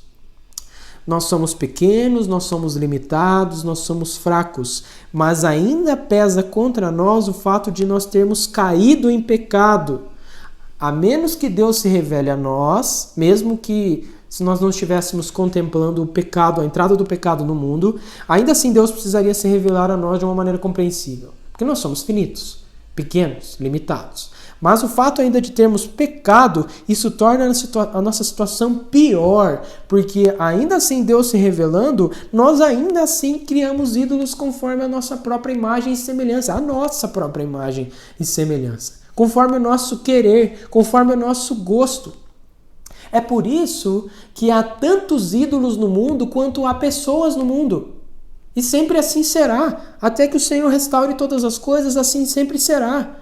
Nós somos pequenos, nós somos limitados, nós somos fracos, mas ainda pesa contra nós o fato de nós termos caído em pecado. A menos que Deus se revele a nós, mesmo que se nós não estivéssemos contemplando o pecado, a entrada do pecado no mundo, ainda assim Deus precisaria se revelar a nós de uma maneira compreensível. Porque nós somos finitos, pequenos, limitados. Mas o fato ainda de termos pecado, isso torna a nossa situação pior, porque ainda assim Deus se revelando, nós ainda assim criamos ídolos conforme a nossa própria imagem e semelhança, a nossa própria imagem e semelhança, conforme o nosso querer, conforme o nosso gosto. É por isso que há tantos ídolos no mundo quanto há pessoas no mundo. E sempre assim será. Até que o Senhor restaure todas as coisas, assim sempre será.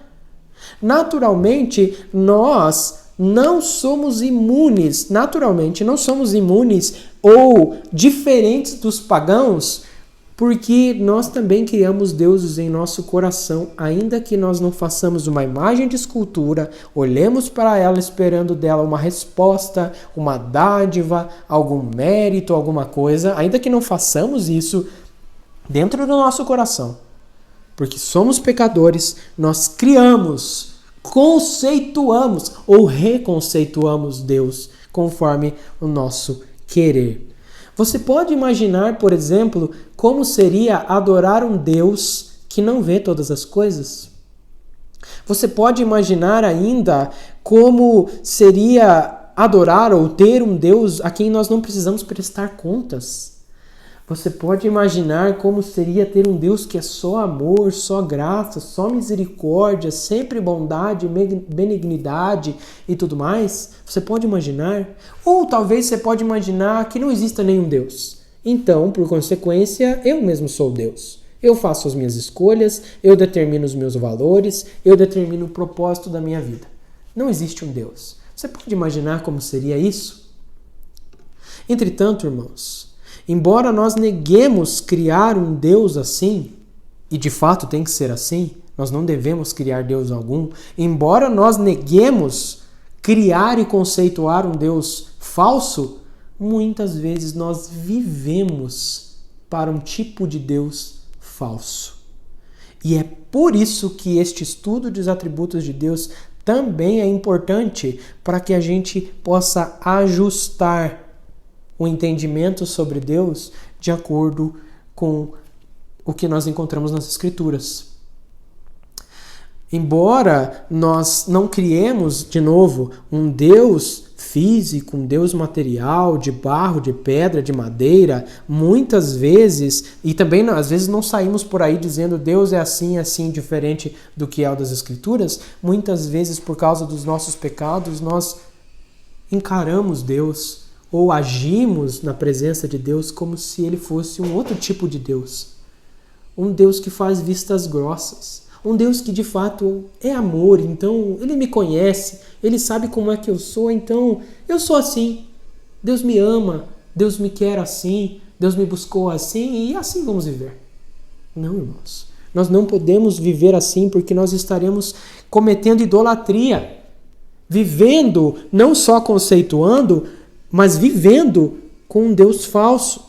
Naturalmente, nós não somos imunes. Naturalmente, não somos imunes ou diferentes dos pagãos, porque nós também criamos deuses em nosso coração, ainda que nós não façamos uma imagem de escultura, olhemos para ela esperando dela uma resposta, uma dádiva, algum mérito, alguma coisa, ainda que não façamos isso dentro do nosso coração, porque somos pecadores, nós criamos, conceituamos ou reconceituamos Deus conforme o nosso querer. Você pode imaginar, por exemplo, como seria adorar um Deus que não vê todas as coisas? Você pode imaginar ainda como seria adorar ou ter um Deus a quem nós não precisamos prestar contas? Você pode imaginar como seria ter um Deus que é só amor, só graça, só misericórdia, sempre bondade, benignidade e tudo mais? Você pode imaginar? Ou talvez você pode imaginar que não exista nenhum Deus. Então, por consequência, eu mesmo sou Deus. Eu faço as minhas escolhas, eu determino os meus valores, eu determino o propósito da minha vida. Não existe um Deus. Você pode imaginar como seria isso? Entretanto, irmãos, embora nós neguemos criar um Deus assim, e de fato tem que ser assim, nós não devemos criar Deus algum, embora nós neguemos criar e conceituar um Deus falso, muitas vezes nós vivemos para um tipo de Deus falso. E é por isso que este estudo dos atributos de Deus também é importante para que a gente possa ajustar o entendimento sobre Deus de acordo com o que nós encontramos nas Escrituras. Embora nós não criemos, de novo, um Deus físico, um Deus material, de barro, de pedra, de madeira, muitas vezes, e também às vezes não saímos por aí dizendo Deus é assim, diferente do que é o das Escrituras, muitas vezes por causa dos nossos pecados nós encaramos Deus ou agimos na presença de Deus como se ele fosse um outro tipo de Deus. Um Deus que faz vistas grossas. Um Deus que de fato é amor, então ele me conhece, ele sabe como é que eu sou, então eu sou assim. Deus me ama, Deus me quer assim, Deus me buscou assim e assim vamos viver. Não, irmãos. Nós não podemos viver assim porque nós estaremos cometendo idolatria. Vivendo, não só conceituando, mas vivendo com um Deus falso.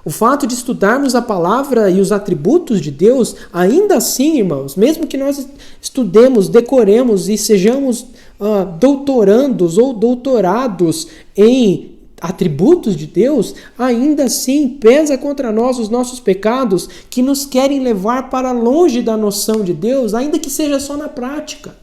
O fato de estudarmos a palavra e os atributos de Deus, ainda assim, irmãos, mesmo que nós estudemos, decoremos e sejamos doutorandos ou doutorados em atributos de Deus, ainda assim pesa contra nós os nossos pecados que nos querem levar para longe da noção de Deus, ainda que seja só na prática.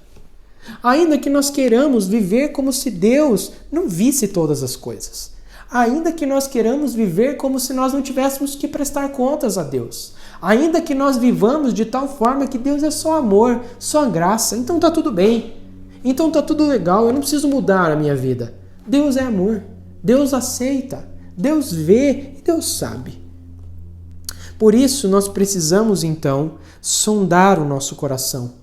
Ainda que nós queiramos viver como se Deus não visse todas as coisas. Ainda que nós queiramos viver como se nós não tivéssemos que prestar contas a Deus. Ainda que nós vivamos de tal forma que Deus é só amor, só graça, então tá tudo bem. Então tá tudo legal, eu não preciso mudar a minha vida. Deus é amor, Deus aceita, Deus vê e Deus sabe. Por isso nós precisamos então sondar o nosso coração.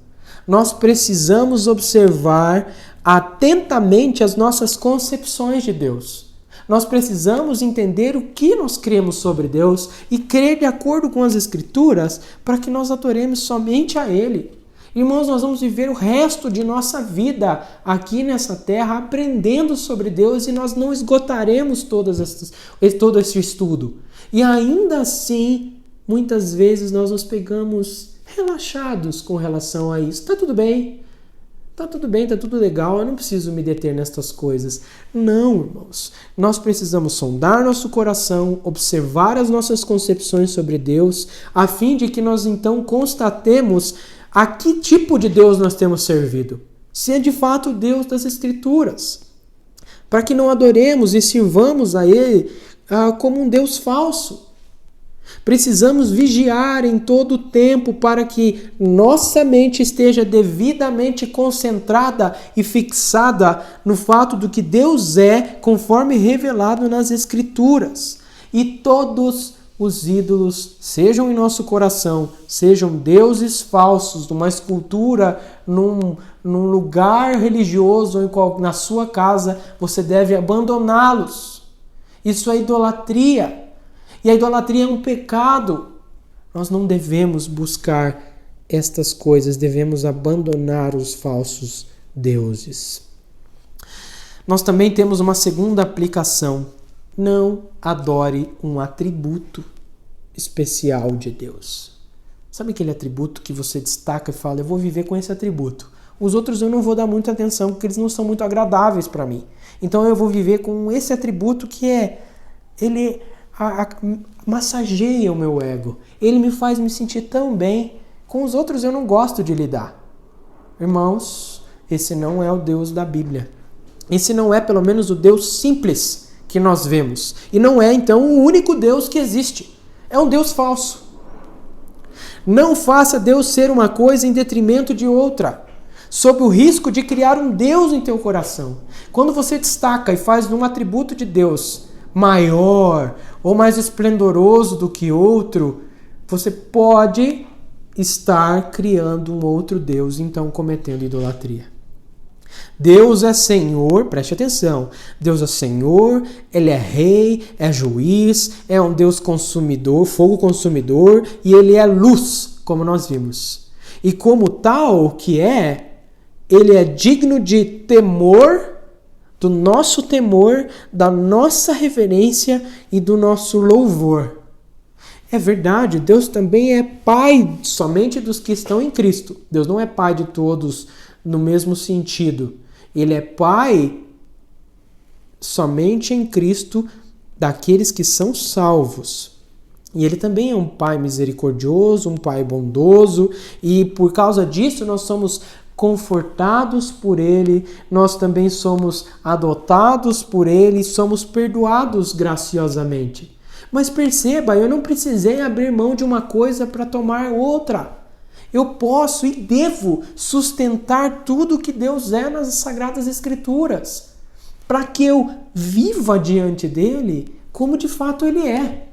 Nós precisamos observar atentamente as nossas concepções de Deus. Nós precisamos entender o que nós cremos sobre Deus e crer de acordo com as Escrituras para que nós adoremos somente a Ele. Irmãos, nós vamos viver o resto de nossa vida aqui nessa terra aprendendo sobre Deus e nós não esgotaremos todo esse estudo. E ainda assim, muitas vezes nós nos pegamos relaxados com relação a isso. Tá tudo bem, tá tudo legal, eu não preciso me deter nestas coisas. Não, irmãos. Nós precisamos sondar nosso coração, observar as nossas concepções sobre Deus, a fim de que nós então constatemos a que tipo de Deus nós temos servido. Se é de fato o Deus das Escrituras. Para que não adoremos e sirvamos a Ele como um Deus falso. Precisamos vigiar em todo o tempo para que nossa mente esteja devidamente concentrada e fixada no fato do que Deus é, conforme revelado nas Escrituras. E todos os ídolos, sejam em nosso coração, sejam deuses falsos, numa escultura, num lugar religioso ou na sua casa, você deve abandoná-los. Isso é idolatria. E a idolatria é um pecado. Nós não devemos buscar estas coisas, devemos abandonar os falsos deuses. Nós também temos uma segunda aplicação. Não adore um atributo especial de Deus. Sabe aquele atributo que você destaca e fala, eu vou viver com esse atributo. Os outros eu não vou dar muita atenção porque eles não são muito agradáveis para mim. Então eu vou viver com esse atributo que ele massageia o meu ego. Ele me faz me sentir tão bem. Com os outros eu não gosto de lidar. Irmãos, esse não é o Deus da Bíblia. Esse não é pelo menos o Deus simples que nós vemos. E não é então o único Deus que existe. É um Deus falso. Não faça Deus ser uma coisa em detrimento de outra, sob o risco de criar um Deus em teu coração. Quando você destaca e faz um atributo de Deus maior ou mais esplendoroso do que outro, você pode estar criando um outro Deus, então cometendo idolatria. Deus é Senhor, preste atenção, Deus é Senhor, Ele é Rei, é Juiz, é um Deus consumidor, fogo consumidor, e Ele é luz, como nós vimos. E como tal que Ele é digno de temor, do nosso temor, da nossa reverência e do nosso louvor. É verdade, Deus também é Pai somente dos que estão em Cristo. Deus não é Pai de todos no mesmo sentido. Ele é Pai somente em Cristo daqueles que são salvos. E Ele também é um Pai misericordioso, um Pai bondoso, e por causa disso nós somos confortados por Ele, nós também somos adotados por Ele, somos perdoados graciosamente. Mas perceba, eu não precisei abrir mão de uma coisa para tomar outra. Eu posso e devo sustentar tudo que Deus é nas Sagradas Escrituras, para que eu viva diante dele como de fato Ele é.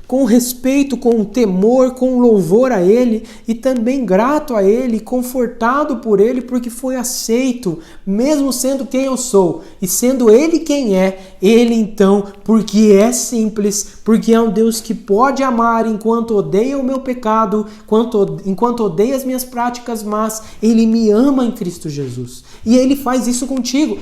Com respeito, com temor, com louvor a Ele e também grato a Ele, confortado por Ele, porque foi aceito, mesmo sendo quem eu sou e sendo Ele quem é, Ele então, porque é simples, porque é um Deus que pode amar enquanto odeia o meu pecado, enquanto odeia as minhas práticas más, Ele me ama em Cristo Jesus e Ele faz isso contigo.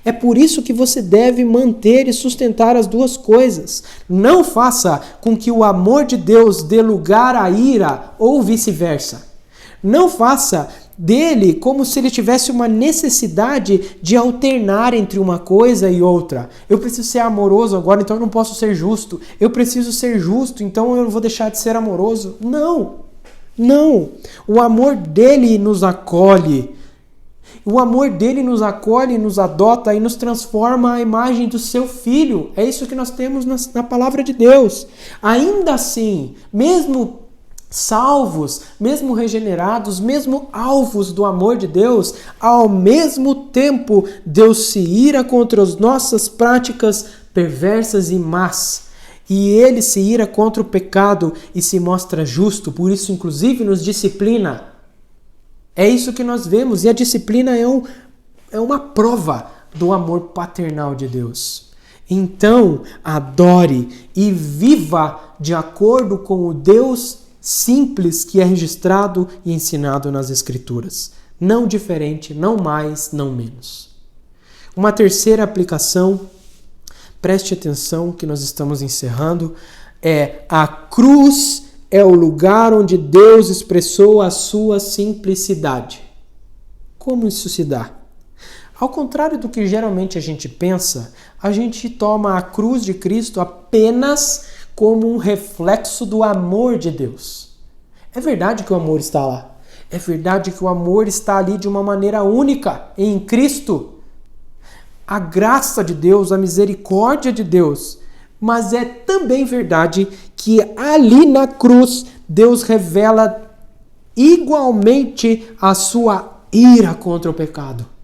É por isso que você deve manter e sustentar as duas coisas. Não faça com que o amor de Deus dê lugar à ira ou vice-versa. Não faça dele como se ele tivesse uma necessidade de alternar entre uma coisa e outra. Eu preciso ser amoroso agora, então eu não posso ser justo. Eu preciso ser justo, então eu vou deixar de ser amoroso. Não. O amor dele nos acolhe. O amor dele nos acolhe, nos adota e nos transforma à imagem do seu Filho. É isso que nós temos na palavra de Deus. Ainda assim, mesmo salvos, mesmo regenerados, mesmo alvos do amor de Deus, ao mesmo tempo Deus se ira contra as nossas práticas perversas e más. E Ele se ira contra o pecado e se mostra justo, por isso inclusive nos disciplina. É isso que nós vemos, e a disciplina é uma prova do amor paternal de Deus. Então, adore e viva de acordo com o Deus simples que é registrado e ensinado nas Escrituras. Não diferente, não mais, não menos. Uma terceira aplicação, preste atenção que nós estamos encerrando, é a cruz é o lugar onde Deus expressou a sua simplicidade. Como isso se dá? Ao contrário do que geralmente a gente pensa, a gente toma a cruz de Cristo apenas como um reflexo do amor de Deus. É verdade que o amor está lá. É verdade que o amor está ali de uma maneira única, em Cristo. A graça de Deus, a misericórdia de Deus. Mas é também verdade que ali na cruz, Deus revela igualmente a sua ira contra o pecado.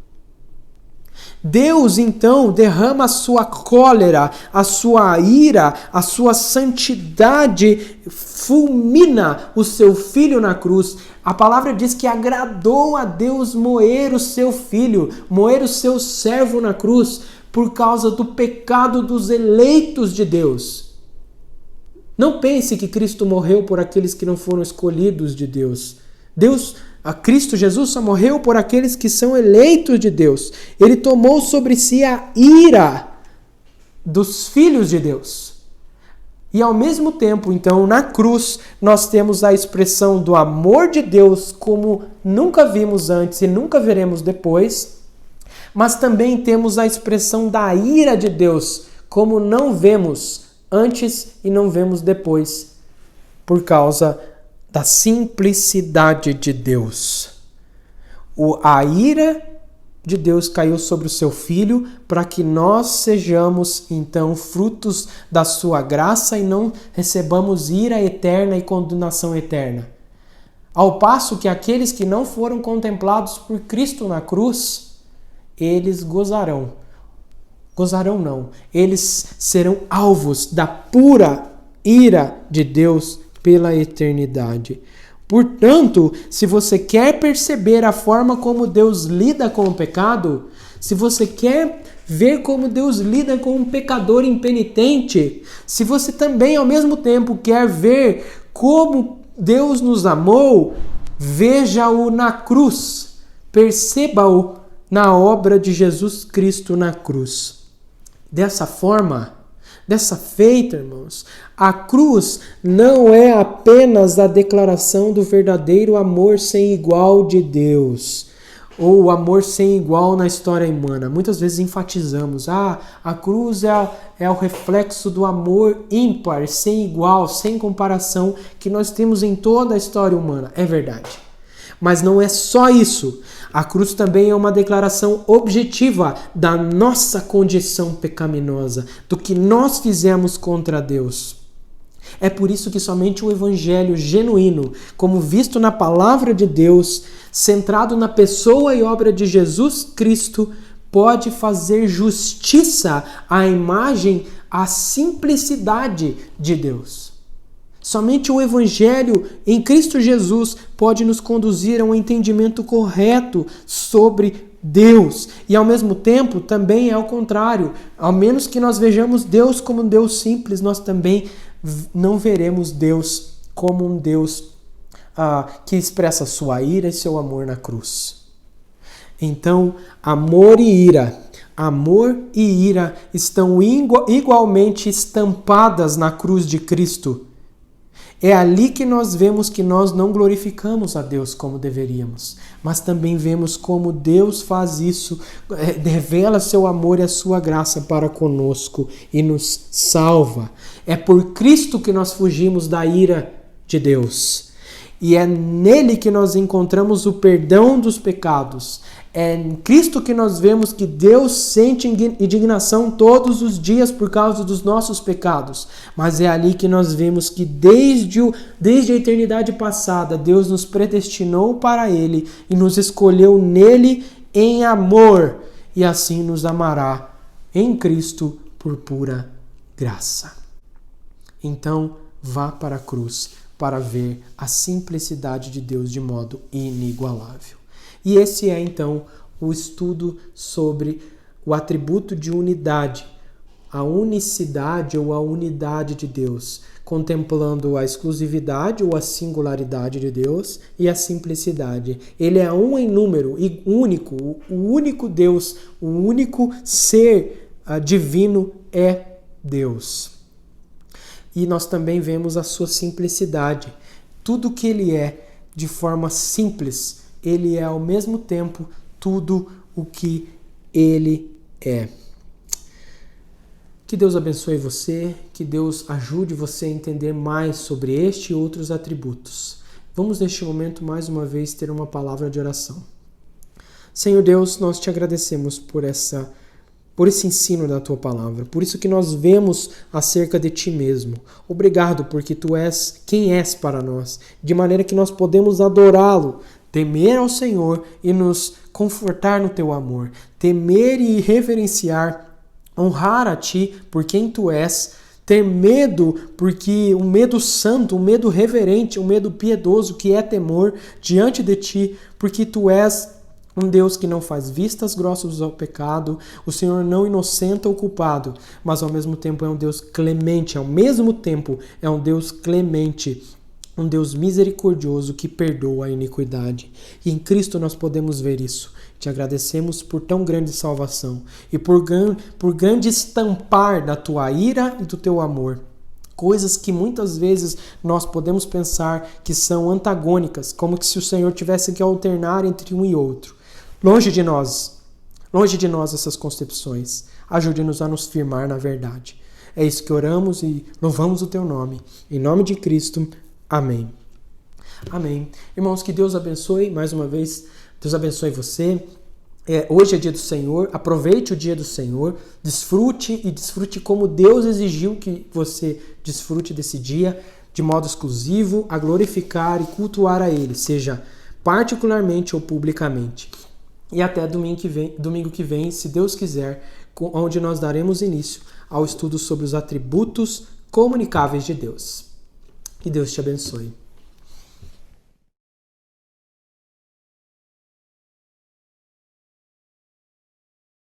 Deus, então, derrama a sua cólera, a sua ira, a sua santidade, fulmina o seu filho na cruz. A palavra diz que agradou a Deus moer o seu filho, moer o seu servo na cruz, por causa do pecado dos eleitos de Deus. Não pense que Cristo morreu por aqueles que não foram escolhidos de Deus. Cristo Jesus só morreu por aqueles que são eleitos de Deus. Ele tomou sobre si a ira dos filhos de Deus. E ao mesmo tempo, então, na cruz, nós temos a expressão do amor de Deus como nunca vimos antes e nunca veremos depois, mas também temos a expressão da ira de Deus como não vemos antes e não vemos depois, por causa da simplicidade de Deus. A ira de Deus caiu sobre o seu Filho para que nós sejamos, então, frutos da sua graça e não recebamos ira eterna e condenação eterna. Ao passo que aqueles que não foram contemplados por Cristo na cruz, eles gozarão. Gozarão não. Eles serão alvos da pura ira de Deus pela eternidade. Portanto, se você quer perceber a forma como Deus lida com o pecado, se você quer ver como Deus lida com um pecador impenitente, se você também ao mesmo tempo quer ver como Deus nos amou, veja-o na cruz, perceba-o na obra de Jesus Cristo na cruz. Dessa forma, dessa feita, irmãos, a cruz não é apenas a declaração do verdadeiro amor sem igual de Deus, ou o amor sem igual na história humana. Muitas vezes enfatizamos, a cruz é o reflexo do amor ímpar, sem igual, sem comparação, que nós temos em toda a história humana. É verdade. Mas não é só isso. A cruz também é uma declaração objetiva da nossa condição pecaminosa, do que nós fizemos contra Deus. É por isso que somente o evangelho genuíno, como visto na palavra de Deus, centrado na pessoa e obra de Jesus Cristo, pode fazer justiça à imagem, à simplicidade de Deus. Somente o Evangelho em Cristo Jesus pode nos conduzir a um entendimento correto sobre Deus. E ao mesmo tempo também é o contrário. Ao menos que nós vejamos Deus como um Deus simples, nós também não veremos Deus como um Deus que expressa sua ira e seu amor na cruz. Então, amor e ira estão igualmente estampadas na cruz de Cristo. É ali que nós vemos que nós não glorificamos a Deus como deveríamos, mas também vemos como Deus faz isso, revela seu amor e a sua graça para conosco e nos salva. É por Cristo que nós fugimos da ira de Deus. E é nele que nós encontramos o perdão dos pecados. É em Cristo que nós vemos que Deus sente indignação todos os dias por causa dos nossos pecados. Mas é ali que nós vemos que desde a eternidade passada, Deus nos predestinou para Ele e nos escolheu nele em amor. E assim nos amará em Cristo por pura graça. Então, vá para a cruz para ver a simplicidade de Deus de modo inigualável. E esse é, então, o estudo sobre o atributo de unidade, a unicidade ou a unidade de Deus, contemplando a exclusividade ou a singularidade de Deus e a simplicidade. Ele é um em número e único, o único Deus, o único ser divino é Deus. E nós também vemos a sua simplicidade. Tudo que ele é de forma simples, ele é ao mesmo tempo tudo o que ele é. Que Deus abençoe você, que Deus ajude você a entender mais sobre este e outros atributos. Vamos neste momento mais uma vez ter uma palavra de oração. Senhor Deus, nós te agradecemos por esse ensino da tua palavra, por isso que nós vemos acerca de ti mesmo. Obrigado porque tu és quem és para nós, de maneira que nós podemos adorá-lo, temer ao Senhor e nos confortar no teu amor, temer e reverenciar, honrar a ti por quem tu és, ter medo, porque um medo santo, um medo reverente, um medo piedoso que é temor diante de ti, porque tu és um Deus que não faz vistas grossas ao pecado, o Senhor não inocenta o culpado, mas ao mesmo tempo é um Deus clemente, ao mesmo tempo é um Deus clemente, um Deus misericordioso que perdoa a iniquidade. E em Cristo nós podemos ver isso. Te agradecemos por tão grande salvação e por grande estampar da tua ira e do teu amor. Coisas que muitas vezes nós podemos pensar que são antagônicas, como se o Senhor tivesse que alternar entre um e outro. Longe de nós essas concepções. Ajude-nos a nos firmar na verdade. É isso que oramos e louvamos o teu nome. Em nome de Cristo. Amém. Amém. Irmãos, que Deus abençoe mais uma vez. Deus abençoe você. Hoje é dia do Senhor. Aproveite o dia do Senhor. Desfrute como Deus exigiu que você desfrute desse dia, de modo exclusivo, a glorificar e cultuar a Ele, seja particularmente ou publicamente. E até domingo que vem, se Deus quiser, onde nós daremos início ao estudo sobre os atributos comunicáveis de Deus. Que Deus te abençoe.